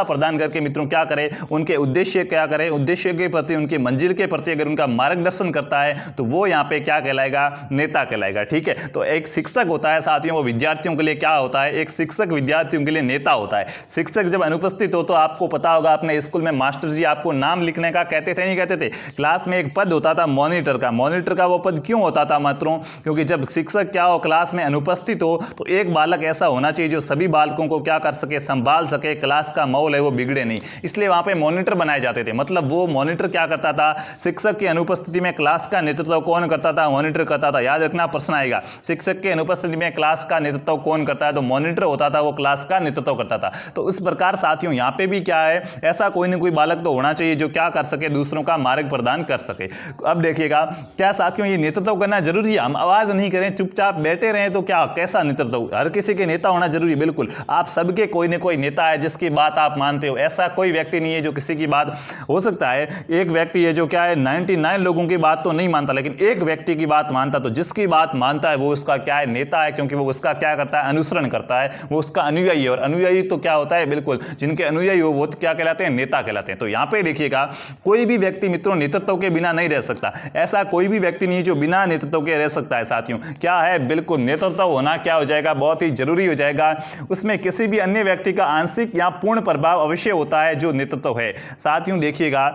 प्रदान करके मित्रों क्या करे, उनके उद्देश्य क्या करे, उद्देश्य के प्रति, उनकी मंजिल के प्रति अगर उनका मार्गदर्शन करता है तो वो यहाँ पे क्या कहलाएगा, नेता कहलाएगा। ठीक है, तो एक शिक्षक होता है साथियों, वो विद्यार्थियों के लिए क्या होता है, एक शिक्षक विद्यार्थियों के लिए नेता होता है। शिक्षक जब अनुपस्थित हो तो आपको पता होगा, अपने स्कूल में मास्टर जी आपको नाम लिखने का कहते थे, नहीं कहते थे? क्लास में एक पद होता था मॉनिटर का। मॉनिटर का वो पद क्यों होता था मित्रों? क्योंकि जब शिक्षक क्या हो, क्लास में अनुपस्थित हो, तो एक बालक ऐसा होना चाहिए जो सभी बालकों को क्या कर सके, संभाल सके, क्लास का माहौल है वो बिगड़े नहीं। इसलिए वहाँ पे मॉनिटर बनाए जाते थे। मतलब वो मॉनिटर क्या करता था, शिक्षक की अनुपस्थिति में क्लास का नेतृत्व कौन करता था, मॉनिटर करता था। याद रखना, प्रश्न आएगा, शिक्षक की अनुपस्थिति में क्लास का नेतृत्व कौन करता है, तो मॉनिटर होता था, वो क्लास का नेतृत्व करता था। तो इस प्रकार साथियों यहाँ पे भी क्या है, ऐसा कोई ना कोई बालक तो होना चाहिए जो क्या कर सके, दूसरों का मार्ग प्रदान कर सके। अब देखिएगा, क्या साथियों ये नेतृत्व करना जरूरी है? हम आवाज नहीं करें, चुपचाप बैठे रहें तो क्या, कैसा नेतृत्व? हर किसी के नेता होना जरूरी है? बिल्कुल, आप सबके कोई ना कोई नेता है जिसकी बात आप मानते हो। ऐसा कोई व्यक्ति नहीं है जो किसी की बात, हो सकता है एक व्यक्ति है जो क्या है 99 लोगों की बात तो नहीं मानता, लेकिन एक व्यक्ति की बात मानता, तो जिसकी बात मानता है वो उसका क्या है, नेता है, क्योंकि वो उसका क्या करता है, अनुसरण करता है, वो उसका अनुयायी है। और अनुयायी तो क्या होता है, बिल्कुल जिनके अनुयायी हो वो तो क्या कहलाते हैं, नेता कहलाते हैं। तो यहाँ पे देखिएगा, कोई भी व्यक्ति मित्रों नेतृत्व के बिना नहीं रह सकता। ऐसा कोई भी व्यक्ति नहीं जो बिना नेतृत्व के रह सकता है। साथियों क्या है, बिल्कुल नेतृत्व होना क्या हो जाएगा, बहुत ही जरूरी हो जाएगा। उसमें किसी भी अन्य व्यक्ति का आंशिक या पूर्ण प्रभाव अवश्य होता है जो नेतृत्व है। साथियों देखिएगा,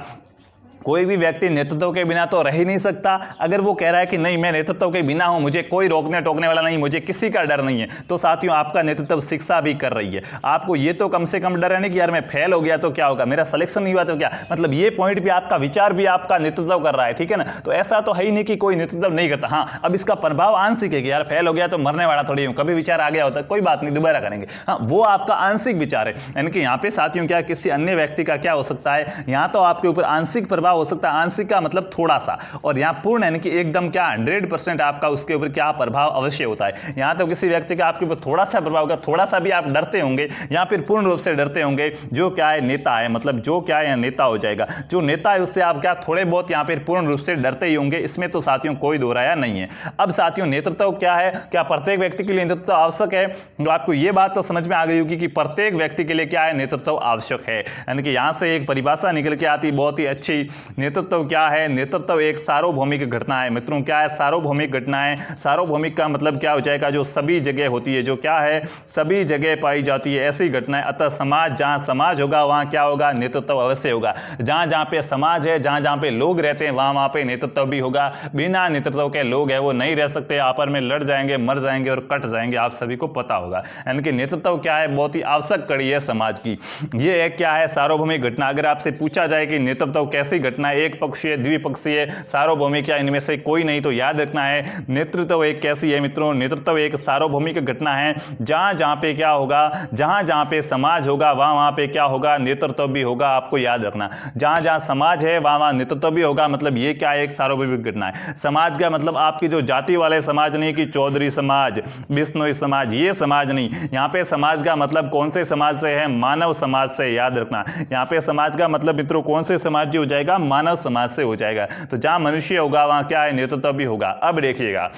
कोई भी व्यक्ति नेतृत्व के बिना तो रह ही नहीं सकता। अगर वो कह रहा है कि नहीं मैं नेतृत्व के बिना हूं, मुझे कोई रोकने टोकने वाला नहीं, मुझे किसी का डर नहीं है, तो साथियों आपका नेतृत्व शिक्षा भी कर रही है। आपको ये तो कम से कम डर है नहीं कि यार मैं फेल हो गया तो क्या होगा, मेरा सिलेक्शन नहीं हुआ तो क्या, मतलब ये पॉइंट भी आपका, विचार भी आपका नेतृत्व कर रहा है, ठीक है ना। तो ऐसा तो है ही नहीं कि कोई नेतृत्व नहीं करता। हाँ, अब इसका प्रभाव आंशिक है कि यार फेल हो गया तो मरने वाला थोड़ी हूँ, कभी विचार आ गया होता है, कोई बात नहीं, दोबारा करेंगे। हाँ, वो आपका आंशिक विचार है। यानी कि यहाँ पे साथियों क्या, किसी अन्य व्यक्ति का क्या हो सकता है, यहाँ तो आपके ऊपर आंशिक प्रभाव हो सकता है। आंशिक का मतलब थोड़ा सा, और यहाँ पूर्ण यानी कि एकदम क्या 100% आपका उसके ऊपर क्या प्रभाव अवश्य होता है। यहाँ तो किसी व्यक्ति का आपके ऊपर थोड़ा सा प्रभाव होगा, थोड़ा सा भी आप डरते होंगे या फिर पूर्ण रूप से डरते होंगे, जो क्या है नेता है, मतलब जो क्या है नेता हो जाएगा। जो नेता है उससे आप क्या थोड़े बहुत यहाँ पर पूर्ण रूप से डरते ही होंगे, इसमें तो साथियों कोई दो राय नहीं है। अब साथियों नेतृत्व क्या है, क्या प्रत्येक व्यक्ति के लिए नेतृत्व आवश्यक है? तो आपको ये बात तो समझ में आ गई होगी कि प्रत्येक व्यक्ति के लिए क्या है, नेतृत्व आवश्यक है। यानी कि यहाँ से एक परिभाषा निकल के आती बहुत ही अच्छी। नेतृत्व क्या है, नेतृत्व एक सार्वभौमिक घटना है। मित्रों क्या है, सार्वभौमिक घटना है। सार्वभौमिक का मतलब क्या हो जाएगा, जो सभी जगह होती है, जो क्या है सभी जगह पाई जाती है, ऐसी घटना है। अतः समाज, जहां समाज होगा वहां क्या होगा, नेतृत्व अवश्य होगा। जहां जहां पे समाज है, जहां जहां पे लोग रहते हैं, वहां वहां पे नेतृत्व भी होगा। बिना नेतृत्व के लोग है वो नहीं रह सकते, आपस में लड़ जाएंगे, मर जाएंगे और कट जाएंगे, आप सभी को पता होगा। यानी कि नेतृत्व क्या है, बहुत ही आवश्यक कड़ी है समाज की। ये एक क्या है, सार्वभौमिक घटना। अगर आपसे पूछा जाए कि नेतृत्व कैसी घटना है, एक पक्षीय, द्विपक्षीय, सार्वभौमिक या इनमें से कोई नहीं, तो याद रखना है नेतृत्व एक कैसी है मित्रों, नेतृत्व एक सार्वभौमिक घटना है। जहां जहां पे क्या होगा, जहां जहां पे समाज होगा वहां वहां पे क्या होगा, नेतृत्व भी होगा। आपको याद रखना, जहां जहां समाज है वहां वहां नेतृत्व भी होगा। मतलब ये क्या है, एक सार्वभौमिक घटना है। समाज का मतलब आपकी जो जाति वाले समाज नहीं कि चौधरी समाज, बिश्नोई समाज, ये समाज नहीं। यहाँ पे समाज का मतलब कौन से समाज से है, मानव समाज से। याद रखना, यहाँ पे समाज का मतलब मित्रों कौन से समाज हो जाएगा, मानव समाज से हो जाएगा। तो जहां मनुष्य होगा वहां क्या है, नेतृत्व भी होगा। अब देखिएगा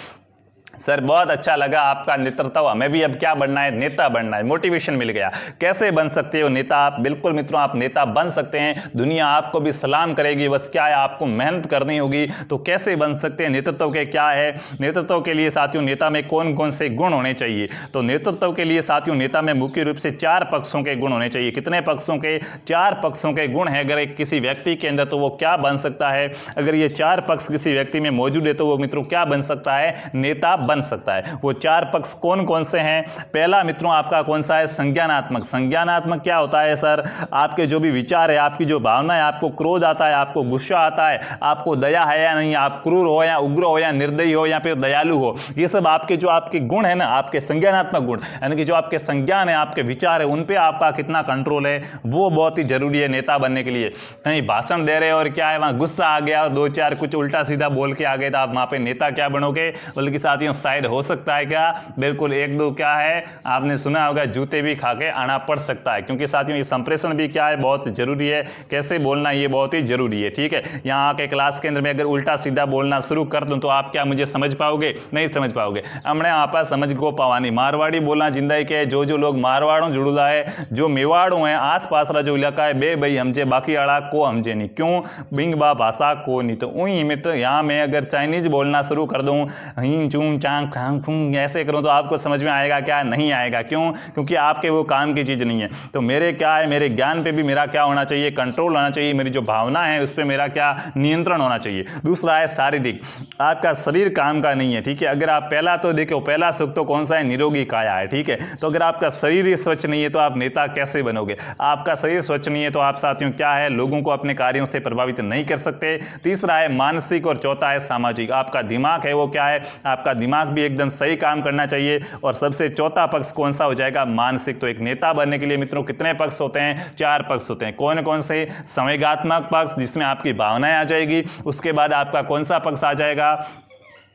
सर बहुत अच्छा लगा आपका नेतृत्व, हमें भी अब क्या बनना है, नेता बनना है, मोटिवेशन मिल गया। कैसे बन सकते हो नेता आप? बिल्कुल मित्रों आप नेता बन सकते हैं, दुनिया आपको भी सलाम करेगी। बस क्या है, आपको मेहनत करनी होगी। तो कैसे बन सकते हैं, नेतृत्व के क्या है, नेतृत्व के लिए साथियों नेता में कौन कौन से गुण होने चाहिए? तो नेतृत्व के लिए साथियों नेता में मुख्य रूप से 4 पक्षों के गुण होने चाहिए। कितने पक्षों के? 4 पक्षों के गुण है अगर एक किसी व्यक्ति के अंदर, तो वो क्या बन सकता है? अगर ये 4 पक्ष किसी व्यक्ति में मौजूद है तो वो मित्रों क्या बन सकता है, नेता बन सकता है। वो 4 पक्ष कौन कौन से हैं? पहला मित्रों आपका कौन सा है, संज्ञानात्मक। संज्ञानात्मक क्या होता है सर? आपके जो भी विचार है, आपकी जो भावना है, आपको क्रोध आता है, आपको गुस्सा आता है, आपको दया है या नहीं, आप क्रूर हो या उग्र हो या निर्दयी हो या फिर दयालु हो, ये सब आपके जो आपके गुण है ना, आपके संज्ञानात्मक गुण, यानी कि जो आपके संज्ञान है, आपके विचार है, उन पे आपका कितना कंट्रोल है, वो बहुत ही जरूरी है नेता बनने के लिए। कहीं भाषण दे रहे और क्या है वहां गुस्सा आ गया और 2-4 कुछ उल्टा सीधा बोल के आ गए तो आप वहां पे नेता क्या बनोगे? बल्कि साथियों साइड हो सकता है क्या, बिल्कुल 1-2 क्या है, आपने सुना होगा जूते भी खा के आना पड़ सकता है। क्योंकि साथियों ये संप्रेषण भी क्या है, बहुत जरूरी है। कैसे बोलना ये बहुत ही जरूरी है, ठीक है। यहाँ आके क्लास के अंदर में अगर उल्टा सीधा बोलना शुरू कर दूं तो आप क्या मुझे समझ पाओगे? नहीं समझ पाओगे। हमने आप समझ को पावानी मारवाड़ी बोलना जिंदा के जो लोग मारवाड़ों जुड़ूला है, जो मेवाड़ों है, आस पास जो इलाका है, बे भाई हमजे बाकी आड़ा को हमजे नहीं, क्यों बिंग बा भाषा को नहीं। तो वही मित्र यहाँ मैं अगर चाइनीज बोलना शुरू कर दूँ, हिंग चूं चांग खांग फूंग ऐसे करूँ तो आपको समझ में आएगा क्या? नहीं आएगा। क्यों? क्योंकि आपके वो काम की चीज़ नहीं है। तो मेरे क्या है, मेरे ज्ञान पे भी मेरा क्या होना चाहिए? कंट्रोल होना चाहिए। मेरी जो भावना है उस पर मेरा क्या नियंत्रण होना चाहिए। दूसरा है शारीरिक, आपका शरीर काम का नहीं है, ठीक है। अगर आप पहला तो देखो, पहला सुख तो कौन सा है? निरोगी काया है, ठीक है। तो अगर आपका शरीर ही स्वच्छ नहीं है तो आप नेता कैसे बनोगे? आपका शरीर स्वच्छ नहीं है तो आप साथियों क्या है, लोगों को अपने कार्यों से प्रभावित नहीं कर सकते। तीसरा है मानसिक और चौथा है सामाजिक। आपका दिमाग है वो क्या है, आपका दिमाग भी एकदम सही काम करना चाहिए। और सबसे चौथा पक्ष कौन सा हो जाएगा? मानसिक। तो एक नेता बनने के लिए मित्रों कितने पक्ष होते हैं? 4 पक्ष होते हैं। कौन कौन से? संवेगात्मक पक्ष जिसमें आपकी भावनाएं आ जाएगी, उसके बाद आपका कौन सा पक्ष आ जाएगा?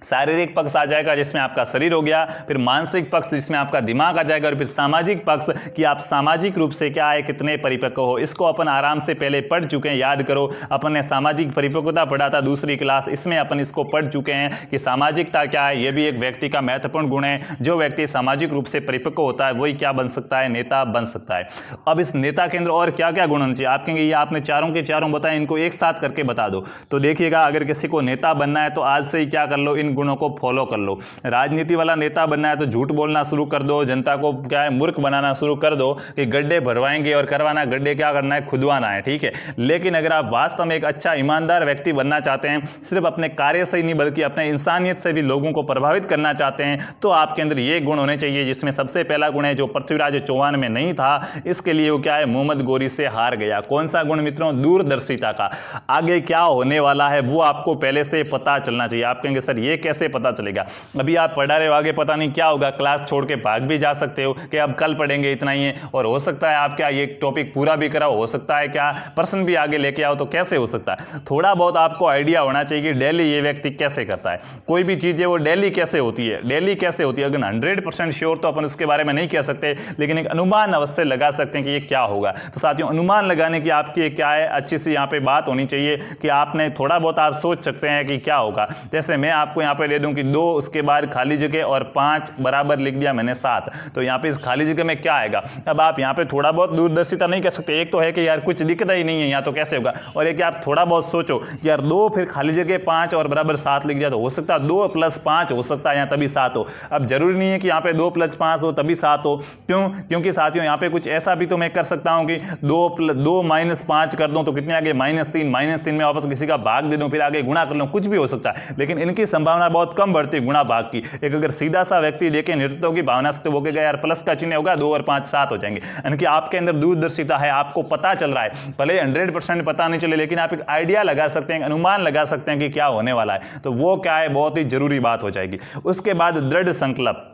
शारीरिक पक्ष आ जाएगा जिसमें आपका शरीर हो गया, फिर मानसिक पक्ष जिसमें आपका दिमाग आ जाएगा, और फिर सामाजिक पक्ष कि आप सामाजिक रूप से क्या है, कितने परिपक्व हो। इसको अपन आराम से पहले पढ़ चुके हैं, याद करो। अपन ने सामाजिक परिपक्वता पढ़ा था दूसरी क्लास, इसमें अपन इसको पढ़ चुके हैं कि सामाजिकता क्या है। यह भी एक व्यक्ति का महत्वपूर्ण गुण है। जो व्यक्ति सामाजिक रूप से परिपक्व होता है वही क्या बन सकता है? नेता बन सकता है। अब इस नेता के अंदर और क्या क्या गुण होने चाहिए? आप कहेंगे ये आपने चारों के चारों बताए, इनको एक साथ करके बता दो। तो देखिएगा, अगर किसी को नेता बनना है तो आज से ही क्या कर लो, इन गुणों को फॉलो कर लो। राजनीति वाला नेता बनना है तो झूठ बोलना शुरू कर दो, जनता को क्या है, मूर्ख बनाना शुरू कर दो कि गड्ढे भरवाएंगे और करवाना, गड्ढे क्या करना है, खुदवाना है, ठीक है। लेकिन अगर आप वास्तव में एक अच्छा ईमानदार व्यक्ति बनना चाहते हैं, सिर्फ अपने कार्य से ही नहीं बल्कि अपने इंसानियत से भी लोगों को प्रभावित करना चाहते हैं, तो आपके अंदर ये गुण होने चाहिए। जिसमें सबसे पहला गुण है जो पृथ्वीराज चौहान में नहीं था, इसके लिए वो क्या है, मोहम्मद गोरी से हार गया। कौन सा गुण मित्रों? दूरदर्शिता का। आगे क्या होने वाला है वो आपको पहले से पता चलना चाहिए। आप कहेंगे सर ये कैसे पता चलेगा? अभी आप पढ़ा रहे हो, आगे पता नहीं क्या होगा, क्लास छोड़ के भाग भी जा सकते हो कि अब कल पढ़ेंगे, इतना ही है। और हो सकता है आप क्या ये टॉपिक पूरा भी कराओ, हो सकता है क्या प्रश्न भी आगे लेके आओ। तो कैसे हो सकता है? थोड़ा बहुत आपको आइडिया होना चाहिए कि डेली ये व्यक्ति कैसे करता है। कोई भी चीज़ है वो डेली कैसे होती है, डेली कैसे होती है। अगर 100% श्योर तो अपन उसके बारे में नहीं कह सकते, लेकिन एक अनुमान अवश्य लगा सकते हैं कि ये क्या होगा। तो साथियों, अनुमान लगाने की आपकी क्या है, अच्छी सी यहाँ पे बात होनी चाहिए कि आपने थोड़ा बहुत आप सोच सकते हैं कि क्या होगा। जैसे मैं आपको यहाँ पे दे दूं कि 2, उसके बाद खाली जगह और 5 बराबर लिख दिया मैंने 7, तो यहाँ पे इस खाली जगह में क्या आएगा? अब आप यहाँ पे थोड़ा बहुत दूरदर्शिता नहीं कर सकते। एक तो है कि यार कुछ दिख रहा ही नहीं है यहाँ, तो कैसे होगा। और एक आप थोड़ा बहुत सोचो यार 2 फिर खाली जगह 5 और बराबर 7 लिख दिया, तो हो सकता है 2 + 5 हो सकता है यहाँ तभी 7 हो। अब जरूरी नहीं है कि यहाँ पे 2 + 5 हो तभी 7 हो। क्यों? क्योंकि साथियों यहाँ पे कुछ ऐसा भी तो मैं कर सकता हूँ कि 2 - 5 कर दूँ तो कितने आगे -3 में वापस किसी का भाग दे दूँ, फिर आगे गुणा कर लूँ, कुछ भी हो सकता है। लेकिन इनकी संभावना बहुत कम बढ़ती है गुणा भाग की। एक अगर सीधा सा व्यक्ति देखे नेतृत्व की भावना से, तो वो कहेगा यार प्लस का चिन्ह होगा, 2 और 5 7 हो जाएंगे। यानी कि आपके अंदर दूरदर्शिता है, आपको पता चल रहा है। भले 100% पता नहीं चले, लेकिन आप एक आइडिया लगा सकते हैं, अनुमान लगा सकते हैं कि क्या होने वाला है। तो वो क्या है, बहुत ही जरूरी बात हो जाएगी। उसके बाद दृढ़ संकल्प,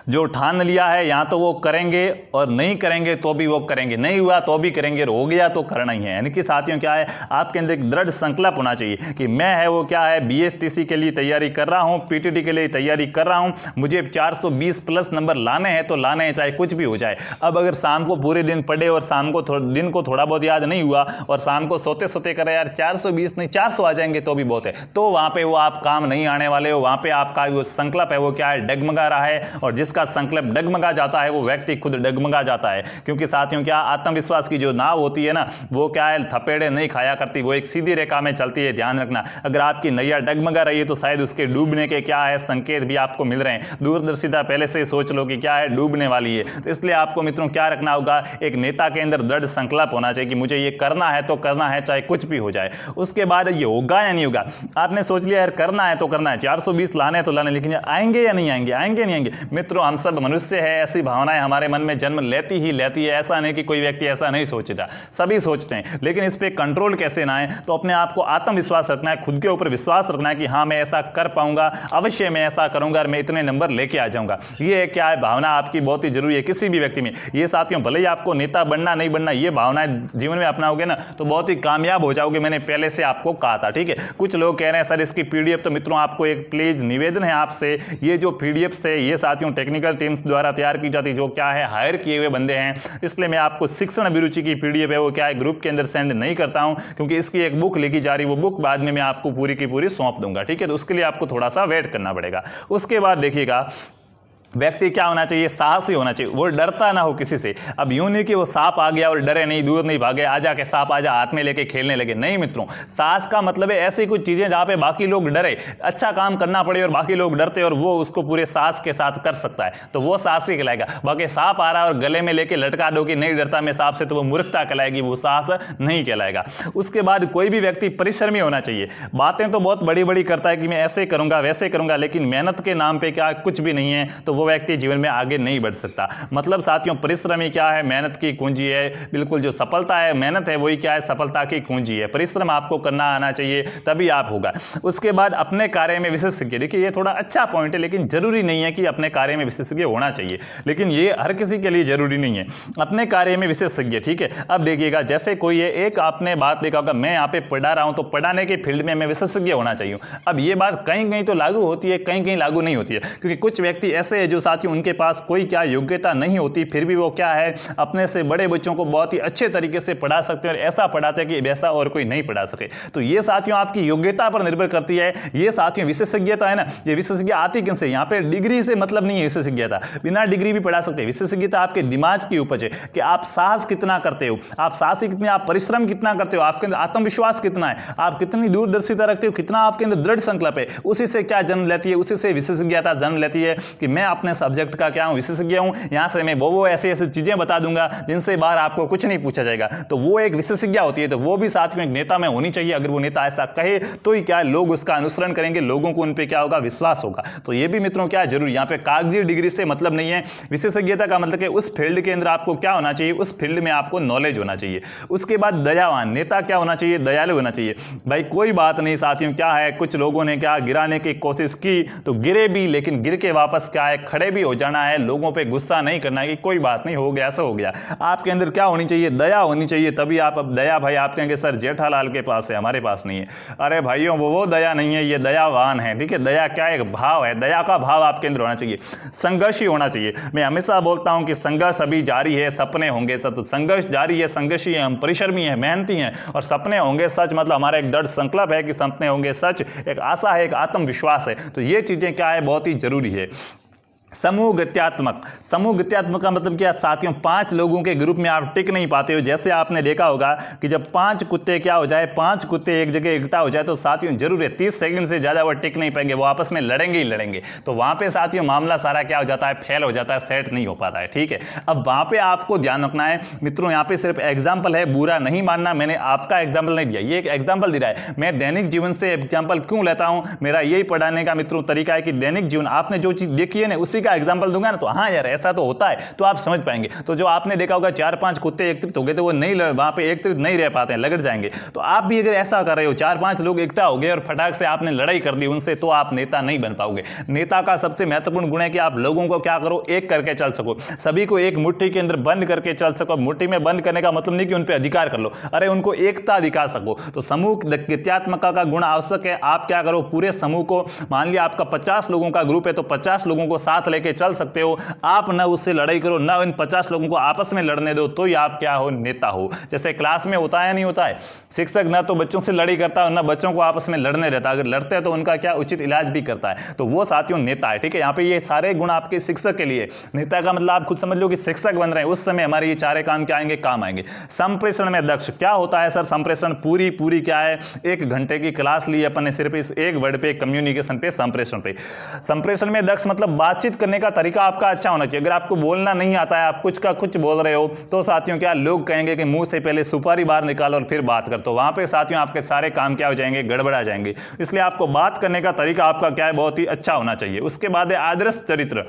जो ठान लिया है या तो वो करेंगे और नहीं करेंगे तो भी वो करेंगे, नहीं हुआ तो भी करेंगे, और हो गया तो करना ही है। यानी कि साथियों क्या है, आपके अंदर एक दृढ़ संकल्प होना चाहिए कि मैं है वो क्या है, बीएसटीसी के लिए तैयारी कर रहा हूं, पीटीटी के लिए तैयारी कर रहा हूं, मुझे 420 प्लस नंबर लाने हैं तो लाने हैं, चाहे कुछ भी हो जाए। अब अगर शाम को पूरे दिन पढ़े और शाम को दिन को थोड़ा बहुत याद नहीं हुआ और शाम को सोते सोते करे यार 420 नहीं 400 आ जाएंगे तो भी बहुत है, तो वहां पे वो आप काम नहीं आने वाले हो। वहां पे आपका वो संकल्प है वो क्या है, डगमगा रहा है। और जिसका संकल्प डगमगा जाता है वो व्यक्ति खुद डगमगा जाता है। क्योंकि साथियों क्या, आत्मविश्वास की जो नाव होती है ना, वो क्या है, थपेड़े नहीं खाया करती, वो एक सीधी रेखा में चलती है। ध्यान रखना, अगर आपकी नैया डगमगा रही है तो शायद उसके डूबने के क्या है, संकेत भी आपको मिल रहे हैं। दूरदर्शिता पहले से सोच लो कि क्या है, डूबने वाली है। तो इसलिए आपको मित्रों क्या रखना होगा, एक नेता के अंदर दृढ़ संकल्प होना चाहिए कि मुझे ये करना है तो करना है, चाहे कुछ भी हो जाए। उसके बाद ये होगा या नहीं होगा, आपने सोच लिया यार करना है तो करना है, 420 लाने हैं तो लाने, लेकिन आएंगे या नहीं आएंगे, आएंगे नहीं आएंगे। मित्रों हम सब मनुष्य है, ऐसी भावनाएं हमारे मन में जन्म लेती ही लेती है। ऐसा नहीं कि कोई व्यक्ति ऐसा नहीं सोचता, सभी सोचते हैं। लेकिन इस पे कंट्रोल कैसे ना आए, तो अपने आप को आत्मविश्वास रखना है, खुद के ऊपर विश्वास रखना है कि हाँ मैं ऐसा कर पाऊंगा, अवश्य मैं ऐसा करूंगा और मैं इतने नंबर लेके आ जाऊंगा। ये क्या है, भावना आपकी बहुत ही जरूरी है किसी भी व्यक्ति में। ये साथियों भले ही आपको नेता बनना नहीं बनना, ये भावनाएं जीवन में अपनाओगे ना तो बहुत ही कामयाब हो जाओगे। मैंने पहले से आपको कहा था, ठीक है। कुछ लोग कह रहे हैं सर इसकी पीडीएफ, तो मित्रों आपको एक प्लीज निवेदन है आपसे, ये जो पीडीएफ है ये साथियों टेक्निकल टीम्स द्वारा तैयार की जाती, जो क्या है हायर किए हुए बंदे हैं, इसलिए मैं आपको शिक्षण अभिरुचि की पीडीएफ है वो क्या है ग्रुप के अंदर सेंड नहीं करता हूं, क्योंकि इसकी एक बुक लिखी जा रही है, वो बुक बाद में मैं आपको पूरी की पूरी सौंप दूंगा, ठीक है। तो उसके लिए आपको थोड़ा सा वेट करना पड़ेगा। उसके बाद देखिएगा व्यक्ति क्या होना चाहिए, साहसी होना चाहिए, वो डरता ना हो किसी से। अब यूं नहीं कि वो सांप आ गया और डरे नहीं, दूर नहीं भागे, आजा के सांप आजा हाथ में लेके खेलने लगे, नहीं मित्रों। साहस का मतलब है ऐसी कुछ चीजें जहां पे बाकी लोग डरे, अच्छा काम करना पड़े और बाकी लोग डरते और वो उसको पूरे साहस के साथ कर सकता है, तो वो साहसी कहलाएगा। बाकी सांप आ रहा है और गले में लेके लटका दो कि नहीं डरता मैं सांप से, तो वो मूर्खता कहलाएगी, वो साहस नहीं कहलाएगा। उसके बाद कोई भी व्यक्ति परिश्रमी होना चाहिए। बातें तो बहुत बड़ी बड़ी करता है कि मैं ऐसे करूंगा वैसे करूंगा, लेकिन मेहनत के नाम पे क्या कुछ भी नहीं है, तो वो व्यक्ति जीवन में आगे नहीं बढ़ सकता। मतलब साथियों, परिश्रमी क्या है, मेहनत की कुंजी है। बिल्कुल जो सफलता है, मेहनत है, वही क्या है, सफलता की कुंजी है। परिश्रम आपको करना आना चाहिए, तभी आप होगा। उसके बाद अपने कार्य में विशेषज्ञ। देखिए ये थोड़ा अच्छा पॉइंट है, लेकिन जरूरी नहीं है कि अपने कार्य में विशेषज्ञ होना चाहिए, लेकिन ये हर किसी के लिए जरूरी नहीं है अपने कार्य में विशेषज्ञ, ठीक है। अब देखिएगा, जैसे कोई है, एक आपने बात देखा होगा, मैं यहाँ पे पढ़ा रहा हूँ तो पढ़ाने के फील्ड में मैं विशेषज्ञ होना चाहिए। अब ये बात कहीं कहीं तो लागू होती है, कहीं कहीं लागू नहीं होती है, क्योंकि कुछ व्यक्ति ऐसे हैं जो साथियों उनके पास कोई क्या योग्यता नहीं होती, फिर भी वो क्या है, अपने से बड़े बच्चों को बहुत ही अच्छे तरीके से पढ़ा सकते हैं और ऐसा पढ़ाते हैं कि वैसा और कोई नहीं पढ़ा सके। तो ये साथियों आपकी योग्यता पर निर्भर करती है। ये साथियों विशेषज्ञता है ना, ये विशेषज्ञ आती किन से, यहाँ पे डिग्री से मतलब नहीं है विशेषज्ञता, बिना डिग्री भी पढ़ा सकते हैं। विशेषज्ञता आपके दिमाग की उपज है कि आप साहस कितना करते हो, आप साहसी कितने, आप परिश्रम कितना करते हो, आपके अंदर आत्मविश्वास कितना है, आप कितनी दूरदर्शिता रखते हो, कितना आपके अंदर दृढ़ संकल्प है। उसी से क्या जन्म लेती है, उसी से विशेषज्ञता जन्म लेती है कि मैं अपने सब्जेक्ट का क्या हूं, विशेषज्ञ हूं, यहां से मैं वो ऐसी ऐसी चीजें बता दूंगा जिनसे बाहर आपको कुछ नहीं पूछा जाएगा, तो वो एक विशेषज्ञ होती है। तो वो भी साथ में एक नेता में होनी चाहिए। अगर वो नेता ऐसा कहे तो ही क्या है, लोग उसका अनुसरण करेंगे, लोगों को उन पे क्या होगा, विश्वास होगा। तो ये भी मित्रों क्या जरूरी, यहाँ पे कागजी डिग्री से मतलब नहीं है। विशेषज्ञता का मतलब कि उस फील्ड के अंदर आपको क्या होना चाहिए, उस फील्ड में आपको नॉलेज होना चाहिए। उसके बाद दयावान, नेता क्या होना चाहिए, दयालु होना चाहिए। भाई कोई बात नहीं साथियों, क्या है, कुछ लोगों ने क्या गिराने की कोशिश की तो गिरे भी, लेकिन गिर के वापस क्या है, खड़े भी हो जाना है। लोगों पे गुस्सा नहीं करना है कि कोई बात नहीं, हो गया ऐसा हो गया। आपके अंदर क्या होनी चाहिए, दया होनी चाहिए, तभी आप। अब दया भाई आप कहेंगे सर जेठालाल के पास है, हमारे पास नहीं है। अरे भाइयों वो दया नहीं है, ये दयावान है, ठीक है। दया क्या है, एक भाव है, दया का भाव आपके अंदर होना चाहिए। संघर्ष होना चाहिए। मैं हमेशा बोलता हूं कि संघर्ष अभी जारी है, सपने होंगे सच। तो संघर्ष जारी है, संघर्षी है, हम परिश्रमी हैं, मेहनती हैं, और सपने होंगे सच। मतलब हमारा एक दृढ़ संकल्प है कि सपने होंगे सच, एक आशा है, एक आत्मविश्वास है। तो ये चीजें क्या है, बहुत ही जरूरी है। समूह गत्यात्मक, समूह गत्यात्मक का मतलब क्या साथियों, 5 लोगों के ग्रुप में आप टिक नहीं पाते हो। जैसे आपने देखा होगा कि जब 5 कुत्ते क्या हो जाए, 5 कुत्ते एक जगह इकट्ठा हो जाए तो साथियों जरूर है 30 सेकंड से ज्यादा वो टिक नहीं पाएंगे, वो आपस में लड़ेंगे ही लड़ेंगे। तो वहां पे साथियों मामला सारा क्या हो जाता है, फेल हो जाता है, सेट नहीं हो पाता है, ठीक है। अब वहां पे आपको ध्यान रखना है मित्रों, यहाँ पे सिर्फ एग्जाम्पल है, बुरा नहीं मानना, मैंने आपका एग्जाम्पल नहीं दिया, ये एक एग्जाम्पल दे रहा है। मैं दैनिक जीवन से एग्जाम्पल क्यों लेता हूं, मेरा यही पढ़ाने का मित्रों तरीका है कि दैनिक जीवन आपने जो चीज देखी है ना, उसी का एग्जाम्पल दूंगा ना, तो हाँ यार ऐसा तो होता है, तो आप समझ पाएंगे। तो जो आपने देखा होगा 4-5 कुत्ते एकत्रित हो गए तो वो नहीं, वहां पे एकत्रित नहीं रह पाते हैं, लगड़ जाएंगे। तो आप भी अगर ऐसा कर रहे हो, 4-5 लोग इकट्ठा हो गए और फटाक से आपने लड़ाई कर दी उनसे, तो आप नेता नहीं बन पाओगे। नेता का सबसे महत्वपूर्ण गुण है कि आप लोगों को क्या करो, एक करके चल सको, सभी को एक मुट्ठी के अंदर बंद करके चल सको। मुट्ठी में बंद करने का मतलब नहीं कि उन पर अधिकार कर लो, अरे उनको एकता दिखा सको। तो समूह गत्यात्मकता का गुण आवश्यक है। आप क्या करो, पूरे समूह को, मान लिया आपका 50 लोगों का ग्रुप है तो 50 लोगों को साथ लेके चल सकते हो आप। ना उससे लड़ाई करो, ना इन 50 लोगों को आपस में लड़ने दो, तो ही आप क्या हो, नेता हो। जैसे क्लास में होता है नहीं होता है, शिक्षक ना तो बच्चों से लड़ाई करता है, ना बच्चों को आपस में लड़ने रहता है। अगर लड़ते हैं तो उनका क्या उचित इलाज भी करता है। तो वो साथियों नेता है, ठीक है। यहाँ पे ये सारे गुण आपके शिक्षक के लिए। नेता का मतलब आप खुद समझ लो कि शिक्षक बन रहे हैं, उस समय हमारे ये चारे काम क्या आएंगे, काम आएंगे। संप्रेषण में दक्ष क्या होता है सर, संप्रेषण पूरी क्या है, 1 घंटे की क्लास ली अपन ने सिर्फ इस एक वर्ड पे, कम्युनिकेशन पे, संप्रेषण पे। संप्रेषण में दक्ष मतलब बातचीत करने का तरीका आपका अच्छा होना चाहिए। अगर आपको बोलना नहीं आता है, आप कुछ का कुछ बोल रहे हो, तो साथियों क्या लोग कहेंगे कि मुंह से पहले सुपारी बाहर निकालो और फिर बात कर, तो वहां पे साथियों आपके सारे काम क्या हो जाएंगे, गड़बड़ा जाएंगे। इसलिए आपको बात करने का तरीका आपका क्या है, बहुत ही अच्छा होना चाहिए। उसके बाद है आदर्श चरित्र।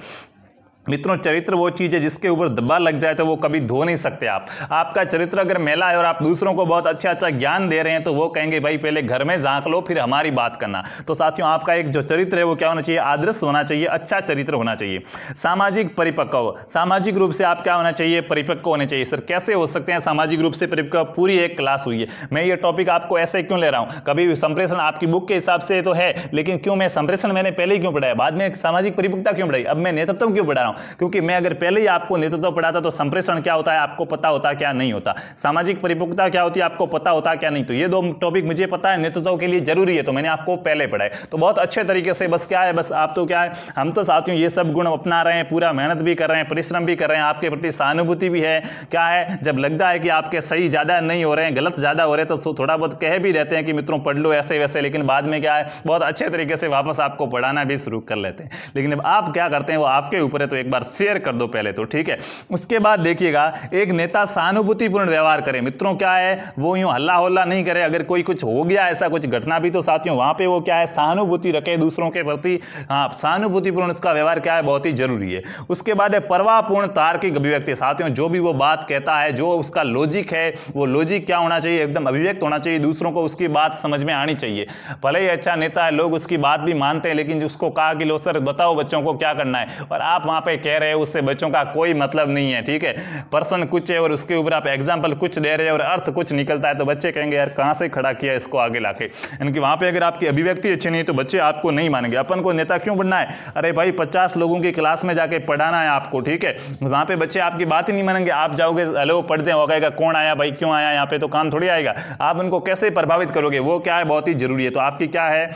मित्रों चरित्र वो चीज़ है जिसके ऊपर धब्बा लग जाए तो वो कभी धो नहीं सकते आप। आपका चरित्र अगर मैला है और आप दूसरों को बहुत अच्छा ज्ञान दे रहे हैं तो वो कहेंगे भाई पहले घर में झांक लो फिर हमारी बात करना। तो साथियों आपका एक जो चरित्र है वो क्या होना चाहिए, आदर्श होना चाहिए, अच्छा चरित्र होना चाहिए। सामाजिक परिपक्व, सामाजिक रूप से आप क्या होना चाहिए, परिपक्व होने चाहिए। सर कैसे हो सकते हैं सामाजिक रूप से परिपक्व, पूरी एक क्लास हुई है। मैं ये टॉपिक आपको ऐसे क्यों ले रहा हूँ, कभी संप्रेषण आपकी बुक के हिसाब से तो है, लेकिन क्यों मैं संप्रेषण मैंने पहले ही क्यों पढ़ाया, बाद में सामाजिक परिपक्वता क्यों पढ़ाई, अब मैं नेतृत्व क्यों पढ़ा रहा हूँ, हूं, क्योंकि मैं अगर पहले ही आपको नेतृत्व पढ़ाता तो संप्रेषण क्या होता है आपको पता होता, क्या नहीं होता, सामाजिक परिपक्वता क्या होती है आपको पता होता, क्या नहीं। तो ये 2 टॉपिक मुझे पता है नेतृत्व के लिए जरूरी है, तो मैंने आपको पहले पढ़ाए, तो बहुत अच्छे तरीके से। बस क्या है, बस आप तो क्या है, हम तो साथियों ये सब गुण अपना रहे हैं, पूरा मेहनत भी कर रहे हैं, परिश्रम भी कर रहे हैं, आपके प्रति सहानुभूति भी है। क्या है, जब लगता है कि आपके सही ज्यादा नहीं हो रहे हैं, गलत ज्यादा हो रहे हैं, तो थोड़ा बहुत कह भी रहते हैं कि मित्रों पढ़ लो ऐसे वैसे, लेकिन बाद में क्या है, बहुत अच्छे तरीके से वापस आपको पढ़ाना भी शुरू कर लेते हैं। लेकिन अब आप क्या करते हैं वो आपके ऊपर है, तो एक बार शेयर कर दो पहले तो, ठीक है। उसके बाद देखिएगा, एक नेता सहानुभूतिपूर्ण व्यवहार करे। मित्रों क्या है, वो यूं हल्ला होल्ला नहीं करे, अगर कोई कुछ हो गया ऐसा कुछ घटना भी, तो साथियों वहां पे वो क्या है, सहानुभूति रखे दूसरों के प्रति। हाँ, सहानुभूतिपूर्ण इसका व्यवहार क्या है, बहुत ही जरूरी है। उसके बाद है परवाहपूर्ण तार्किक अभिव्यक्ति। साथियों जो भी वो बात कहता है, जो उसका लॉजिक है, वो लॉजिक क्या होना चाहिए, एकदम अभिव्यक्त होना चाहिए, दूसरों को उसकी बात समझ में आनी चाहिए। भले ही अच्छा नेता है, लोग उसकी बात भी मानते हैं, लेकिन उसको कहा कि लो सर बताओ बच्चों को क्या करना है, और आप वहां पे कह रहे हो, उससे बच्चों का कोई मतलब नहीं है, ठीक है। पर्सन कुछ है और उसके ऊपर आप एग्जाम्पल कुछ दे रहे हैं और अर्थ कुछ निकलता है, तो बच्चे कहेंगे यार कहां से खड़ा किया इसको आगे लाके। यानी कि वहां पे अगर आपकी अभिव्यक्ति अच्छी नहीं है तो बच्चे आपको नहीं मानेंगे। अपन को नेता क्यों बनना है, अरे भाई 50 लोगों की क्लास में जाके पढ़ाना है आपको, ठीक है। वहां पे बच्चे आपकी बात ही नहीं मानेंगे, आप जाओगे हेलो पढ़ते हो, कहेगा कौन आया भाई, क्यों आया यहाँ पे, तो काम थोड़ी आएगा। आप उनको कैसे प्रभावित करोगे, वो क्या है, बहुत ही जरूरी है। तो आपकी क्या है,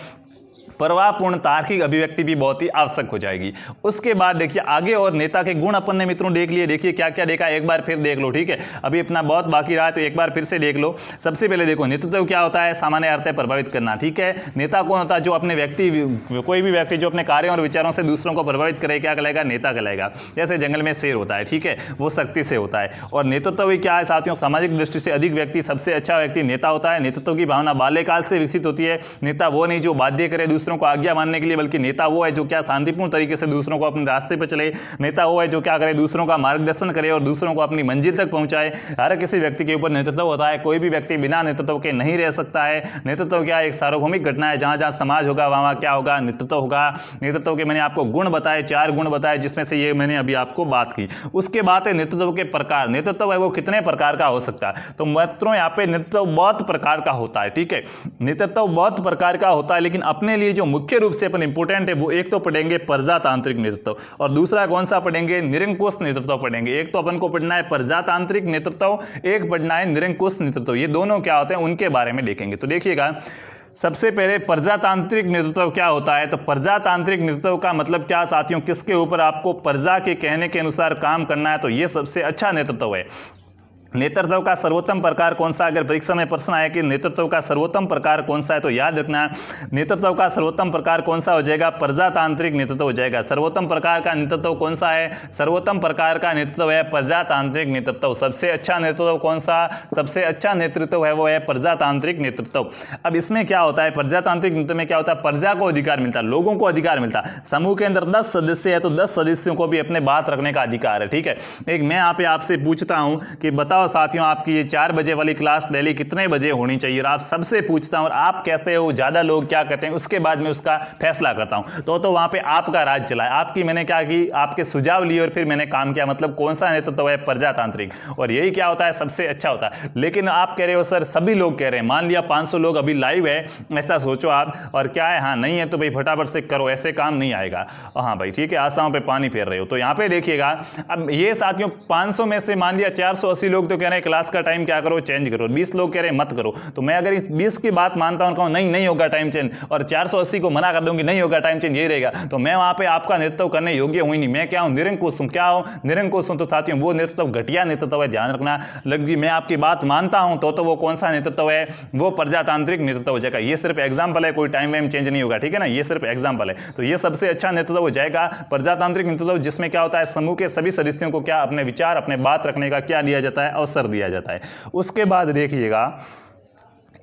परवाहपूर्ण तार्किक अभिव्यक्ति भी बहुत ही आवश्यक हो जाएगी। उसके बाद देखिए आगे और नेता के गुण अपन ने मित्रों देख लिए। देखिए क्या क्या देखा, एक बार फिर देख लो, ठीक है। अभी अपना बहुत बाकी रहा है तो एक बार फिर से देख लो। सबसे पहले देखो नेतृत्व क्या होता है, सामान्य अर्थ है प्रभावित करना, ठीक है। नेता कौन होता है, जो अपने व्यक्ति, कोई भी व्यक्ति जो अपने कार्यों और विचारों से दूसरों को प्रभावित करे, क्या कहलाएगा, नेता कहलाएगा। जैसे जंगल में शेर होता है, ठीक है, वो शक्ति से होता है। और नेतृत्व भी क्या है साथियों, सामाजिक दृष्टि से अधिक व्यक्ति सबसे अच्छा व्यक्ति नेता होता है। नेतृत्व की भावना बाल्यकाल से विकसित होती है। नेता वो नहीं जो बाध्य करे दूसरों को आज्ञा मानने के लिए, बल्कि नेता वो है जो क्या शांतिपूर्ण तरीके से दूसरों को अपने रास्ते पर चले। नेता वो है जो क्या करे, दूसरों का मार्गदर्शन करे और दूसरों को अपनी मंजिल तक पहुंचाए। हर किसी व्यक्ति के ऊपर नेतृत्व होता है, कोई भी व्यक्ति बिना नेतृत्व के नहीं रह सकता है। नेतृत्व क्या है, एक सार्वभौमिक घटना है, जहां जहां समाज होगा वहां क्या होगा, नेतृत्व होगा। नेतृत्व के मैंने आपको गुण बताए, 4 गुण बताए, जिसमें से ये मैंने अभी आपको बात की। उसके बाद है नेतृत्व के प्रकार। नेतृत्व है वो कितने प्रकार का हो सकता है, तो मित्रों यहाँ पे नेतृत्व बहुत प्रकार का होता है, ठीक है। नेतृत्व बहुत प्रकार का होता है, लेकिन अपने लिए जो मुख्य रूप से अपन इंपोर्टेंट है वो एक तो पढ़ेंगे प्रजातांत्रिक नेतृत्व, और दूसरा कौन सा पढ़ेंगे, निरंकुश नेतृत्व पढ़ेंगे। एक तो अपन को पढ़ना है प्रजातांत्रिक नेतृत्व, एक पढ़ना है निरंकुश नेतृत्व। ये दोनों क्या होते हैं उनके बारे में देखेंगे। तो देखिएगा सबसे पहले प्रजातांत्रिक नेतृत्व क्या होता है, तो प्रजातांत्रिक नेतृत्व का मतलब क्या साथियों, किसके ऊपर आपको प्रजा के कहने के अनुसार काम करना है, तो ये सबसे अच्छा नेतृत्व है। नेतृत्व का सर्वोत्तम प्रकार कौन सा, अगर परीक्षा में प्रश्न आए कि नेतृत्व का सर्वोत्तम प्रकार कौन सा है, तो याद रखना नेतृत्व का सर्वोत्तम प्रकार कौन सा हो जाएगा, प्रजातांत्रिक नेतृत्व हो जाएगा। सर्वोत्तम प्रकार का नेतृत्व कौन सा है, सर्वोत्तम प्रकार का नेतृत्व है प्रजातांत्रिक नेतृत्व। सबसे अच्छा नेतृत्व कौन सा, सबसे अच्छा नेतृत्व है वो है प्रजातांत्रिक नेतृत्व। अब इसमें क्या होता है, प्रजातांत्रिक नेतृत्व में क्या होता है, प्रजा को अधिकार मिलता है, लोगों को अधिकार मिलता है। समूह के अंदर 10 सदस्य है तो 10 सदस्यों को भी अपने बात रखने का अधिकार है, ठीक है। एक मैं यहाँ पे आपसे पूछता हूँ कि बताओ साथियों आपकी ये 4 बजे वाली क्लास डेली कितने बजे होनी चाहिए, और आप सबसे पूछता हूं और आप कहते हो ज्यादा लोग क्या कहते हैं, उसके बाद में उसका फैसला करता हूं। तो वहां पे आपका राज चला है, आपकी मैंने क्या की, आपके सुझाव लिए और फिर मैंने काम किया। मतलब कौन सा नेतृत्व है, प्रजातांत्रिक, और यही क्या होता है, सबसे अच्छा होता है। लेकिन आप कह रहे हो सर सभी लोग कह रहे हैं, मान लिया 500 लोग अभी लाइव है, ऐसा सोचो आप, और क्या है, हाँ नहीं है तो भाई फटाफट से करो, ऐसे काम नहीं आएगा। हाँ भाई ठीक है, आशाओं पे पानी फेर रहे हो। तो यहाँ पे देखिएगा, अब ये साथियों 500 में से मान लिया 480 लोग तो कह रहे हैं क्लास का टाइम क्या करो, चेंज करो। 20 लोग कह रहे हैं मत करो, तो मैं अगर इस 20 की बात मानता हूं, कहूं नहीं नहीं होगा टाइम चेंज, और 480 को मना कर दूंगी नहीं होगा टाइम चेंज, यही रहेगा, तो मैं वहां पे आपका नेतृत्व करने योग्य हुई नहीं। मैं क्या हूं, निरंकुश हूं। क्या हूं, निरंकुश हूं। तो साथियों वो नेतृत्व घटिया नेतृत्व है, ध्यान रखना। लग जी मैं आपकी बात मानता हूं तो वो कौन सा नेतृत्व है, वो प्रजातांत्रिक नेतृत्व हो जाएगा। ये सिर्फ एग्जाम्पल है, कोई टाइम वाइम चेंज नहीं होगा, ठीक है ना, ये सिर्फ एग्जाम्पल है। तो ये सबसे अच्छा नेतृत्व हो जाएगा प्रजातांत्रिक नेतृत्व, जिसमें क्या होता है, समूह के सभी सदस्यों को क्या अपने विचार, अपने बात रखने का क्या दिया जाता है, अवसर दिया जाता है। उसके बाद देखिएगा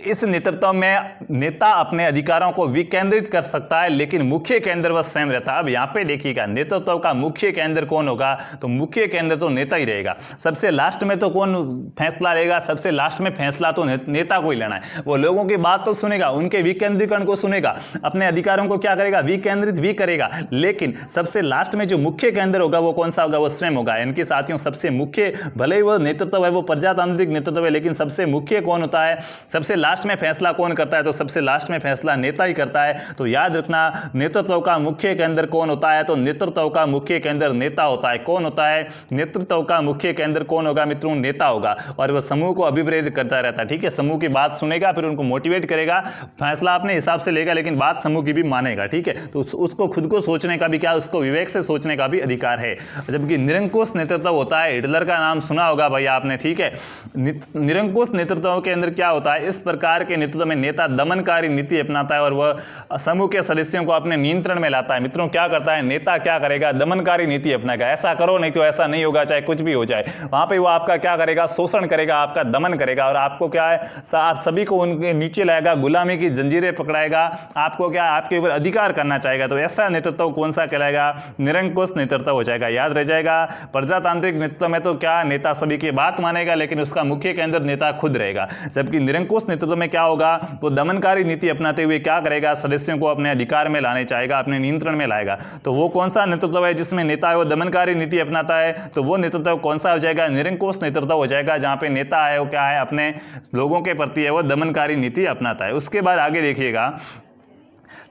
इस नेतृत्व में नेता अपने अधिकारों को विकेंद्रित कर सकता है, लेकिन मुख्य केंद्र वह स्वयं रहता है। अब यहाँ पे देखिएगा नेतृत्व का मुख्य केंद्र कौन होगा, तो मुख्य केंद्र तो नेता ही रहेगा। सबसे लास्ट में तो कौन फैसला लेगा, सबसे लास्ट में फैसला तो नेता को ही लेना है। वो लोगों की बात तो सुनेगा, उनके विकेंद्रीकरण को सुनेगा, अपने अधिकारों को क्या करेगा, विकेंद्रित भी करेगा, लेकिन सबसे लास्ट में जो मुख्य केंद्र होगा वो कौन सा होगा, वो स्वयं होगा। इनके साथियों सबसे मुख्य, भले ही वो नेतृत्व है वो प्रजातांत्रिक नेतृत्व है, लेकिन सबसे मुख्य कौन होता है, सबसे लास्ट में फैसला कौन करता है, तो सबसे लास्ट में फैसला नेता ही करता है। तो याद रखना, नेतृत्व का मुख्य केंद्र कौन होता है, तो नेतृत्व का मुख्य केंद्र नेता होता है। कौन होता है? नेतृत्व का मुख्य केंद्र कौन होगा मित्रों? नेता होगा। और वह समूह को अभिप्रेरित करता रहता है, ठीक है। समूह की बात सुनेगा, फिर उनको मोटिवेट करेगा, फैसला अपने हिसाब से लेगा, लेकिन बात समूह की भी मानेगा, ठीक है। तो उसको खुद को सोचने का भी क्या, उसको विवेक से सोचने का भी अधिकार है। जबकि निरंकुश नेतृत्व होता है, हिटलर का नाम सुना होगा भाई आपने, ठीक है। निरंकुश नेतृत्व के अंदर क्या होता है, इस प्रकार के नेतृत्व में नेता दमनकारी नीति अपनाता है और वह समूह के सदस्यों को अपने नियंत्रण में लाता है। मित्रों क्या करता है नेता, क्या करेगा? दमनकारी नीति अपनाएगा, ऐसा करो नहीं तो ऐसा नहीं होगा, चाहे कुछ भी हो जाए। वहां पे वो आपका क्या करेगा? शोषण करेगा, आपका दमन करेगा, और आपको क्या है, आप सभी को उनके नीचे लाएगा, गुलामी की जंजीरें पकड़ाएगा, आपको क्या, आपके ऊपर अधिकार करना चाहेगा। तो ऐसा नेतृत्व कौन सा कहलाएगा? निरंकुश नेतृत्व हो जाएगा। याद रह जाएगा। प्रजातांत्रिक नेतृत्व में तो क्या, नेता सभी की बात मानेगा, लेकिन उसका मुख्य केंद्र नेता खुद रहेगा। जबकि निरंकुश नेतृत्व में क्या होगा, वो दमनकारी नीति अपनाते हुए क्या करेगा? सदस्यों को अपने अधिकार में लाने चाहेगा, अपने नियंत्रण में लाएगा। तो वो कौन सा नेतृत्व है जिसमें नेता है वो दमनकारी नीति अपनाता है? तो वो नेतृत्व कौन सा हो जाएगा? निरंकुश नेतृत्व हो जाएगा, जहां पे नेता है वो क्या है, अपने लोगों के प्रति है वो दमनकारी नीति अपनाता है। उसके बाद आगे देखिएगा,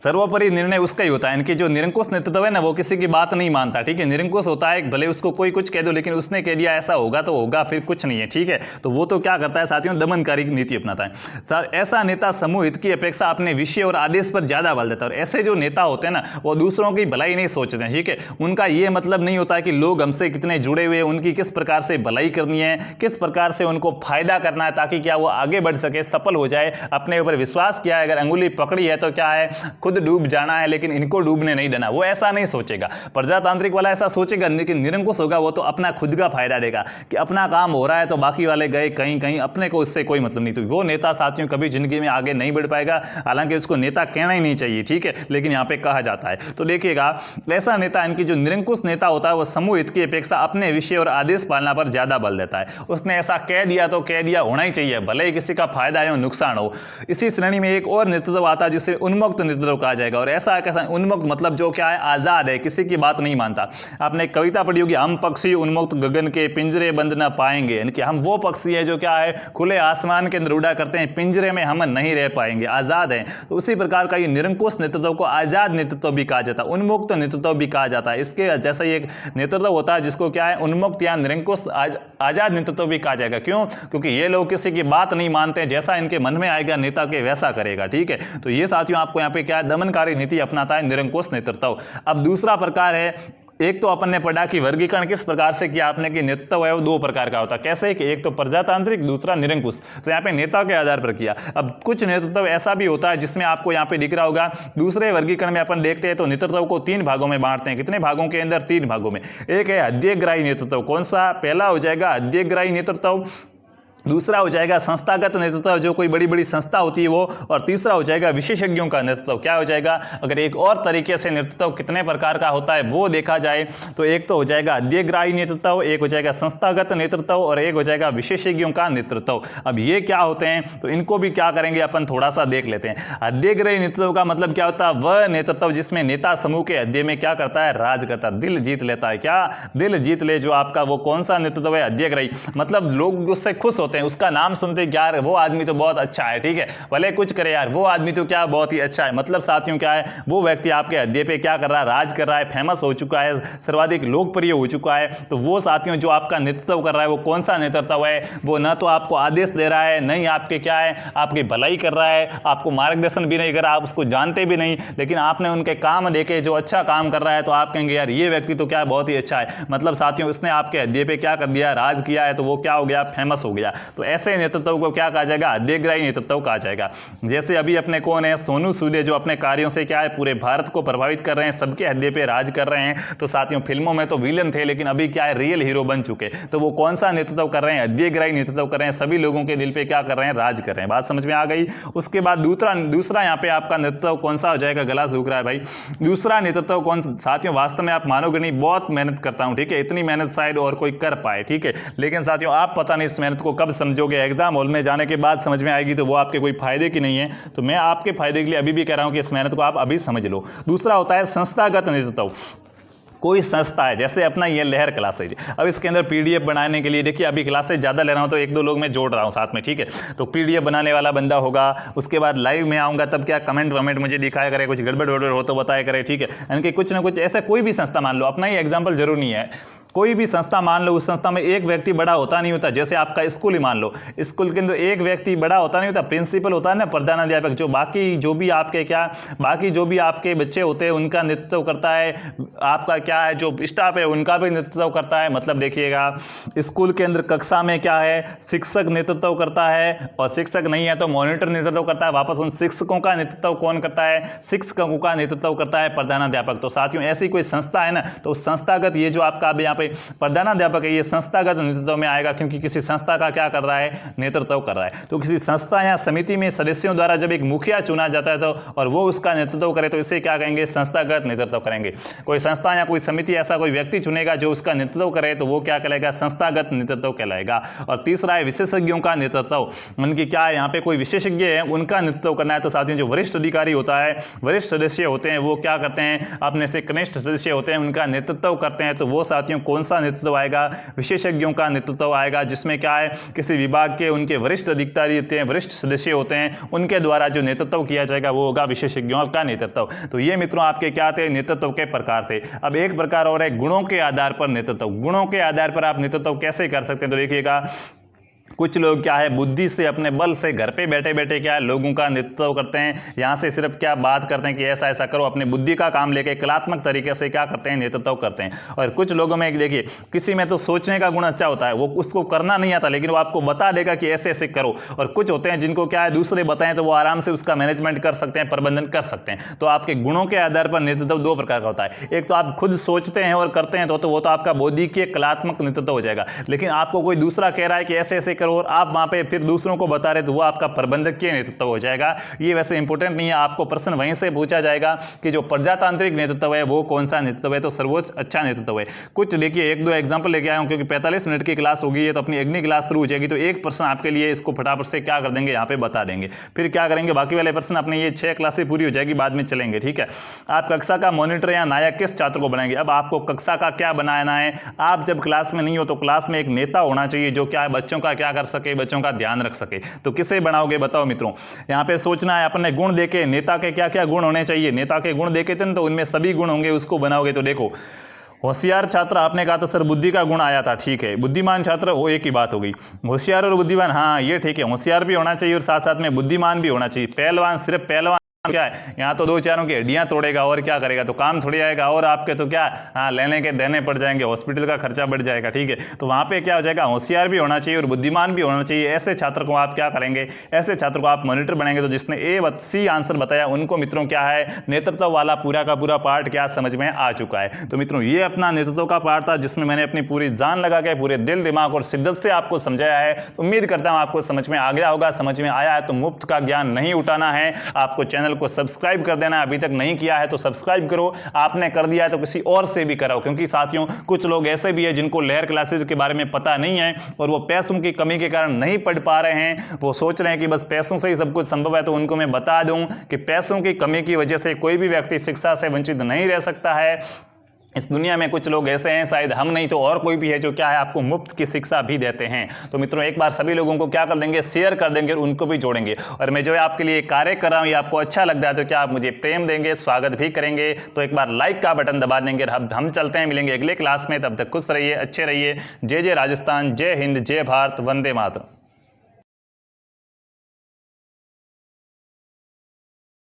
सर्वोपरि निर्णय उसका ही होता है। इनकी जो निरंकुश नेतृत्व है ना, वो किसी की बात नहीं मानता, ठीक है। निरंकुश होता है, भले उसको कोई कुछ कह दो, लेकिन उसने कह दिया ऐसा होगा तो होगा, फिर कुछ नहीं है, ठीक है। तो वो तो क्या करता है साथियों, दमनकारी नीति अपनाता है। ऐसा नेता समूह हित की अपेक्षा अपने विषय और आदेश पर ज्यादा बल देता है। और ऐसे जो नेता होते हैं ना, वो दूसरों की भलाई नहीं सोचते हैं, ठीक है। उनका ये मतलब नहीं होता है कि लोग हमसे कितने जुड़े हुए, उनकी किस प्रकार से भलाई करनी है, किस प्रकार से उनको फायदा करना है, ताकि क्या वो आगे बढ़ सके, सफल हो जाए, अपने ऊपर विश्वास किया है, अगर अंगुली पकड़ी है तो क्या है, खुद डूब जाना है, लेकिन इनको डूबने नहीं देना। वो ऐसा नहीं सोचेगा। प्रजातांत्रिक वाला ऐसा सोचेगा, लेकिन निरंकुश होगा वो तो अपना खुद का फायदा देगा कि अपना काम हो रहा है तो बाकी वाले गए कहीं कहीं, अपने को इससे कोई मतलब नहीं। तो वो नेता साथियों कभी जिंदगी में आगे नहीं बढ़ पाएगा। हालांकि उसको नेता कहना ही नहीं चाहिए, ठीक है, लेकिन यहाँ पे कहा जाता है। तो देखिएगा, ऐसा नेता, इनकी जो निरंकुश नेता होता है, वो समूह हित की अपेक्षा अपने विषय और आदेश पालना पर ज्यादा बल देता है। उसने ऐसा कह दिया तो कह दिया, होना ही चाहिए, भले ही किसी का फायदा हो नुकसान हो। इसी श्रेणी में एक और नेतृत्व आता है जिसे उन्मुक्त नेतृत्व कहा जाएगा। और ऐसा कैसा उन्मुक्त मतलब जो क्या है, आजाद है, किसी की बात नहीं मानता। आपने एक कविता पढ़ी होगी, हम पक्षी उन्मुक्त गगन के पिंजरे बंद न पाएंगे, यानी कि हम वो पक्षी है जो क्या है, खुले आसमान के अंदर उड़ा करते हैं, पिंजरे में हम नहीं रह पाएंगे, आजाद हैं। तो उसी प्रकार का ये निरंकुश नेतृत्व को आजाद नेतृत्व भी कहा जाता है, उन्मुक्त नेतृत्व भी कहा जाता है। इसके जैसा ही एक नेतृत्व होता है जिसको क्या है, उन्मुक्त या निरंकुश आजाद नेतृत्व भी कहा जाएगा। क्यों? क्योंकि ये लोग किसी की बात नहीं मानते, जैसा इनके मन में आएगा नेता के वैसा करेगा, ठीक है। तो ये साथियों आपको यहाँ पे क्या है, दमनकारी नीति अपनाता है निरंकुश नेतृत्व। अब दूसरा प्रकार है, एक तो अपन ने पढ़ा कि वर्गीकरण किस प्रकार से किया आपने, कि नेतृत्व है वो दो प्रकार का होता है। कैसे? कि एक तो प्रजातांत्रिक, दूसरा निरंकुश। तो यहाँ पे नेता के आधार पर किया। अब कुछ नेतृत्व ऐसा भी होता है जिसमें आपको यहाँ पे दिख रहा होगा, दूसरे वर्गीकरण में अपन देखते हैं तो नेतृत्व को 3 भागों में बांटते हैं। कितने भागों के अंदर? 3 भागों में। एक है अध्ययग्राही नेतृत्व। कौन सा? पहला हो जाएगा अध्ययग्राही नेतृत्व, दूसरा हो जाएगा संस्थागत नेतृत्व, जो कोई बड़ी बड़ी संस्था होती है वो, और तीसरा हो जाएगा विशेषज्ञों का नेतृत्व। क्या हो जाएगा? अगर एक और तरीके से नेतृत्व कितने प्रकार का होता है वो देखा जाए तो एक तो हो जाएगा अध्ययग्राही नेतृत्व, एक हो जाएगा संस्थागत नेतृत्व, और एक हो जाएगा विशेषज्ञों का नेतृत्व। अब ये क्या होते हैं तो इनको भी क्या करेंगे अपन थोड़ा सा देख लेते हैं। अध्ययग्राही नेतृत्व का मतलब क्या होता है? वह नेतृत्व जिसमें नेता समूह के अध्यय में क्या करता है, राज करता है, दिल जीत लेता है। क्या? दिल जीत ले जो आपका, वो कौन सा नेतृत्व है? अध्ययग्राही। मतलब लोग उससे खुश होते हैं, उसका नाम सुनते यार वो आदमी तो बहुत अच्छा है, ठीक है, भले कुछ करे यार, वो आदमी तो क्या बहुत ही अच्छा है। मतलब साथियों क्या है, वो व्यक्ति आपके अध्यय पे क्या कर रहा है, राज कर रहा है, फेमस हो चुका है, सर्वाधिक लोकप्रिय हो चुका है। तो वो साथियों जो आपका नेतृत्व कर रहा है वो कौन सा नेतृत्व है? वो ना तो आपको आदेश दे रहा है, नहीं आपके क्या है, आपकी भलाई कर रहा है, आपको मार्गदर्शन भी नहीं कर रहा, आप उसको जानते भी नहीं, लेकिन आपने उनके काम देखे जो अच्छा काम कर रहा है तो आप कहेंगे यार ये व्यक्ति तो क्या बहुत ही अच्छा है। मतलब साथियों उसने आपके अध्यय पे क्या कर दिया, राज किया है, तो वो क्या हो गया, फेमस हो गया। तो ऐसे नेतृत्व को क्या कहा जाएगा, अध्ययग्राही नेतृत्व कहा जाएगा। जैसे अभी अपने कौन है, सोनू सूद जो अपने कार्यों से क्या है पूरे भारत को प्रभावित कर रहे हैं, सबके अध्यय पे राज कर रहे हैं। तो साथियों फिल्मों में तो विलन थे, लेकिन अभी क्या है, रियल हीरो बन चुके। तो वो कौन सा नेतृत्व कर रहे हैं, अध्ययग्राही नेतृत्व कर रहे हैं, सभी लोगों के दिल पे क्या कर रहे हैं, राज कर रहे हैं। बात समझ में आ गई। उसके बाद दूसरा यहाँ पे आपका नेतृत्व कौन सा हो जाएगा, गला सूख रहा है भाई। दूसरा नेतृत्व कौन, साथियों वास्तव में आप मानोगे नहीं, बहुत मेहनत करता हूं, ठीक है, इतनी मेहनत शायद और कोई कर पाए, ठीक है, लेकिन साथियों आप पता नहीं इस मेहनत को कब समझोगे, एग्जाम हॉल में जाने के बाद समझ में आएगी, तो वो आपके कोई फायदे की नहीं है। तो मैं आपके फायदे के लिए अभी भी कह रहा हूं कि इस मेहनत को आप अभी समझ लो। दूसरा होता है संस्थागत नेतृत्व। कोई संस्था है, जैसे अपना ये लहर क्लासेज, अब इसके अंदर पीडीएफ बनाने के लिए देखिए अभी क्लासेज ज़्यादा ले रहा हूँ तो एक दो लोग मैं जोड़ रहा हूँ साथ में, ठीक है। तो पीडीएफ बनाने वाला बंदा होगा, उसके बाद लाइव में आऊँगा तब क्या कमेंट वमेंट मुझे दिखाया करे, कुछ गड़बड़ वड़बड़ हो तो बताया करे, ठीक है। यानी कि कुछ ना कुछ ऐसा कोई भी संस्था मान लो, अपना ही एग्जाम्पल जरूर नहीं है, कोई भी संस्था मान लो, उस संस्था में एक व्यक्ति बड़ा होता नहीं होता। जैसे आपका स्कूल ही मान लो, स्कूल के अंदर एक व्यक्ति बड़ा होता नहीं होता, प्रिंसिपल होता है ना, प्रधानाध्यापक, जो बाकी जो भी आपके बच्चे होते हैं उनका नेतृत्व करता है, आपका क्या है जो स्टाफ है उनका भी नेतृत्व करता है। मतलब देखिएगा स्कूल के अंदर कक्षा में क्या है, शिक्षक नेतृत्व करता है, और शिक्षक नहीं है तो मॉनिटर नेतृत्व करता है। वापस उन शिक्षकों का नेतृत्व कौन करता है, शिक्षकों का नेतृत्व करता है प्रधानाध्यापक। तो साथियों ऐसी कोई संस्था है ना, तो संस्थागत ये जो आपका अब यहाँ पे प्रधानाध्यापक है ये संस्थागत नेतृत्व में आएगा, क्योंकि किसी संस्था का क्या कर रहा है, नेतृत्व कर रहा है। तो किसी संस्था या समिति में सदस्यों द्वारा जब एक मुखिया चुना जाता है तो और वो उसका नेतृत्व करे तो इसे क्या कहेंगे, संस्थागत नेतृत्व करेंगे। कोई संस्था या कोई समिति ऐसा कोई व्यक्ति चुनेगा जो उसका नेतृत्व करे तो वो क्या कहलाएगा, संस्थागत नेतृत्व कहलाएगा। और तीसरा है विशेषज्ञों का नेतृत्व, उनकी क्या है यहाँ पे कोई विशेषज्ञ है उनका नेतृत्व करना है। तो साथियों जो वरिष्ठ अधिकारी होता है, वरिष्ठ सदस्य होते हैं, वो क्या करते हैं, अपने से कनिष्ठ सदस्य होते हैं उनका नेतृत्व करते हैं। तो वो साथियों कौन सा नेतृत्व आएगा, विशेषज्ञों का नेतृत्व आएगा, जिसमें क्या है किसी विभाग के उनके वरिष्ठ अधिकारी होते हैं, वरिष्ठ सदस्य होते हैं, उनके द्वारा जो नेतृत्व किया जाएगा वो होगा विशेषज्ञों का नेतृत्व। तो ये मित्रों आपके क्या थे, नेतृत्व के प्रकार थे। अब एक प्रकार और है गुणों के आधार पर नेतृत्व। गुणों के आधार पर आप नेतृत्व कैसे कर सकते हैं, तो देखिएगा कुछ लोग क्या है बुद्धि से अपने बल से घर पे बैठे बैठे क्या है लोगों का नेतृत्व करते हैं, यहाँ से सिर्फ क्या बात करते हैं कि ऐसा ऐसा करो, अपनी बुद्धि का काम लेके कलात्मक तरीके से क्या करते हैं, नेतृत्व करते हैं। और कुछ लोगों में देखिए किसी में तो सोचने का गुण अच्छा होता है, वो उसको करना नहीं आता लेकिन वो आपको बता देगा कि ऐसे ऐसे करो। और कुछ होते हैं जिनको क्या है दूसरे बताएं तो वो आराम से उसका मैनेजमेंट कर सकते हैं, प्रबंधन कर सकते हैं। तो आपके गुणों के आधार पर नेतृत्व दो प्रकार का होता है, एक तो आप खुद सोचते हैं और करते हैं तो वो तो आपका बौद्धिक कलात्मक नेतृत्व हो जाएगा। लेकिन आपको कोई दूसरा कह रहा है कि ऐसे ऐसे करो और आप वहां पे फिर दूसरों को बता रहे तो वो आपका प्रबंधकीय नेतृत्व हो जाएगा। ये वैसे इंपॉर्टेंट नहीं है, आपको प्रश्न वहीं से पूछा जाएगा कि जो प्रजातांत्रिक नेतृत्व है वो कौन सा नेतृत्व है, तो सर्वोच्च अच्छा नेतृत्व है। कुछ देखिए एक दो एग्जांपल लेके आया हूं क्योंकि 45 मिनट की क्लास होगी है तो अपनी अगली क्लास शुरू हो जाएगी। तो एक प्रश्न आपके लिए इसको फटाफट से क्या कर देंगे, यहाँ पे बता देंगे, फिर क्या करेंगे बाकी वाले प्रश्न अपने ये 6 क्लासें पूरी हो जाएगी बाद में चलेंगे, ठीक है। आप कक्षा का मॉनिटर या नायक किस छात्र को बनाएंगे। अब आपको कक्षा का क्या बनाना है, आप जब क्लास में नहीं हो तो क्लास में एक नेता होना चाहिए जो क्या है बच्चों का क्या कर सके, बच्चों का ध्यान रख सके। तो किसे बनाओगे बताओ मित्रों, यहाँ पे सोचना है अपने गुण देके, नेता के क्या क्या गुण होने चाहिए, नेता के गुण देखे थे तो उनमें सभी गुण होंगे, उसको बनाओगे। तो देखो होशियार छात्र आपने कहा था सर बुद्धि का गुण आया था, ठीक है। बुद्धिमान छात्र वो एक ही बात हो गई, होशियार और बुद्धिमान, हाँ ये ठीक है, होशियार भी होना चाहिए और साथ साथ में बुद्धिमान भी होना चाहिए। पहलवान सिर्फ पहलवान क्या है, यहाँ तो दो चारों की हड्डियां तोड़ेगा और क्या करेगा, तो काम थोड़ी आएगा और आपके तो क्या हाँ लेने के देने पड़ जाएंगे, हॉस्पिटल का खर्चा बढ़ जाएगा, ठीक है। तो वहाँ पे क्या हो जाएगा, होशियार भी होना चाहिए और बुद्धिमान भी होना चाहिए। ऐसे छात्र को आप क्या करेंगे, ऐसे छात्र को आप मॉनिटर बनाएंगे। तो जिसने A-C आंसर बताया उनको मित्रों क्या है नेतृत्व वाला पूरा का पूरा पार्ट क्या समझ में आ चुका है। तो मित्रों ये अपना नेतृत्व का पार्ट था जिसमें मैंने अपनी पूरी जान लगा के पूरे दिल दिमाग और शिद्दत से आपको समझाया है। तो उम्मीद करता हूँ आपको समझ में आ गया होगा। समझ में आया है तो मुफ्त का ज्ञान नहीं उठाना है, आपको चैनल को सब्सक्राइब देना, अभी तक नहीं किया है तो सब्सक्राइब करो, आपने कर दिया है तो किसी और से भी कराओ, क्योंकि साथियों कुछ लोग ऐसे भी है जिनको लहर क्लासेस के बारे में पता नहीं है और वो पैसों की कमी के कारण नहीं पढ़ पा रहे हैं। वो सोच रहे हैं कि बस पैसों से ही सब कुछ संभव है। तो उनको मैं बता दूं कि पैसों की कमी की वजह से कोई भी व्यक्ति शिक्षा से वंचित नहीं रह सकता है। इस दुनिया में कुछ लोग ऐसे हैं, शायद हम नहीं तो और कोई भी है, जो क्या है आपको मुफ्त की शिक्षा भी देते हैं। तो मित्रों एक बार सभी लोगों को क्या कर देंगे, शेयर कर देंगे और उनको भी जोड़ेंगे। और मैं जो है आपके लिए कार्य कर रहा हूँ ये आपको अच्छा लगता है तो क्या आप मुझे प्रेम देंगे, स्वागत भी करेंगे। तो एक बार लाइक का बटन दबा देंगे। हम चलते हैं, मिलेंगे अगले क्लास में, तब तक खुश रहिए, अच्छे रहिए। जय जय राजस्थान, जय हिंद, जय भारत, वंदे मातरम।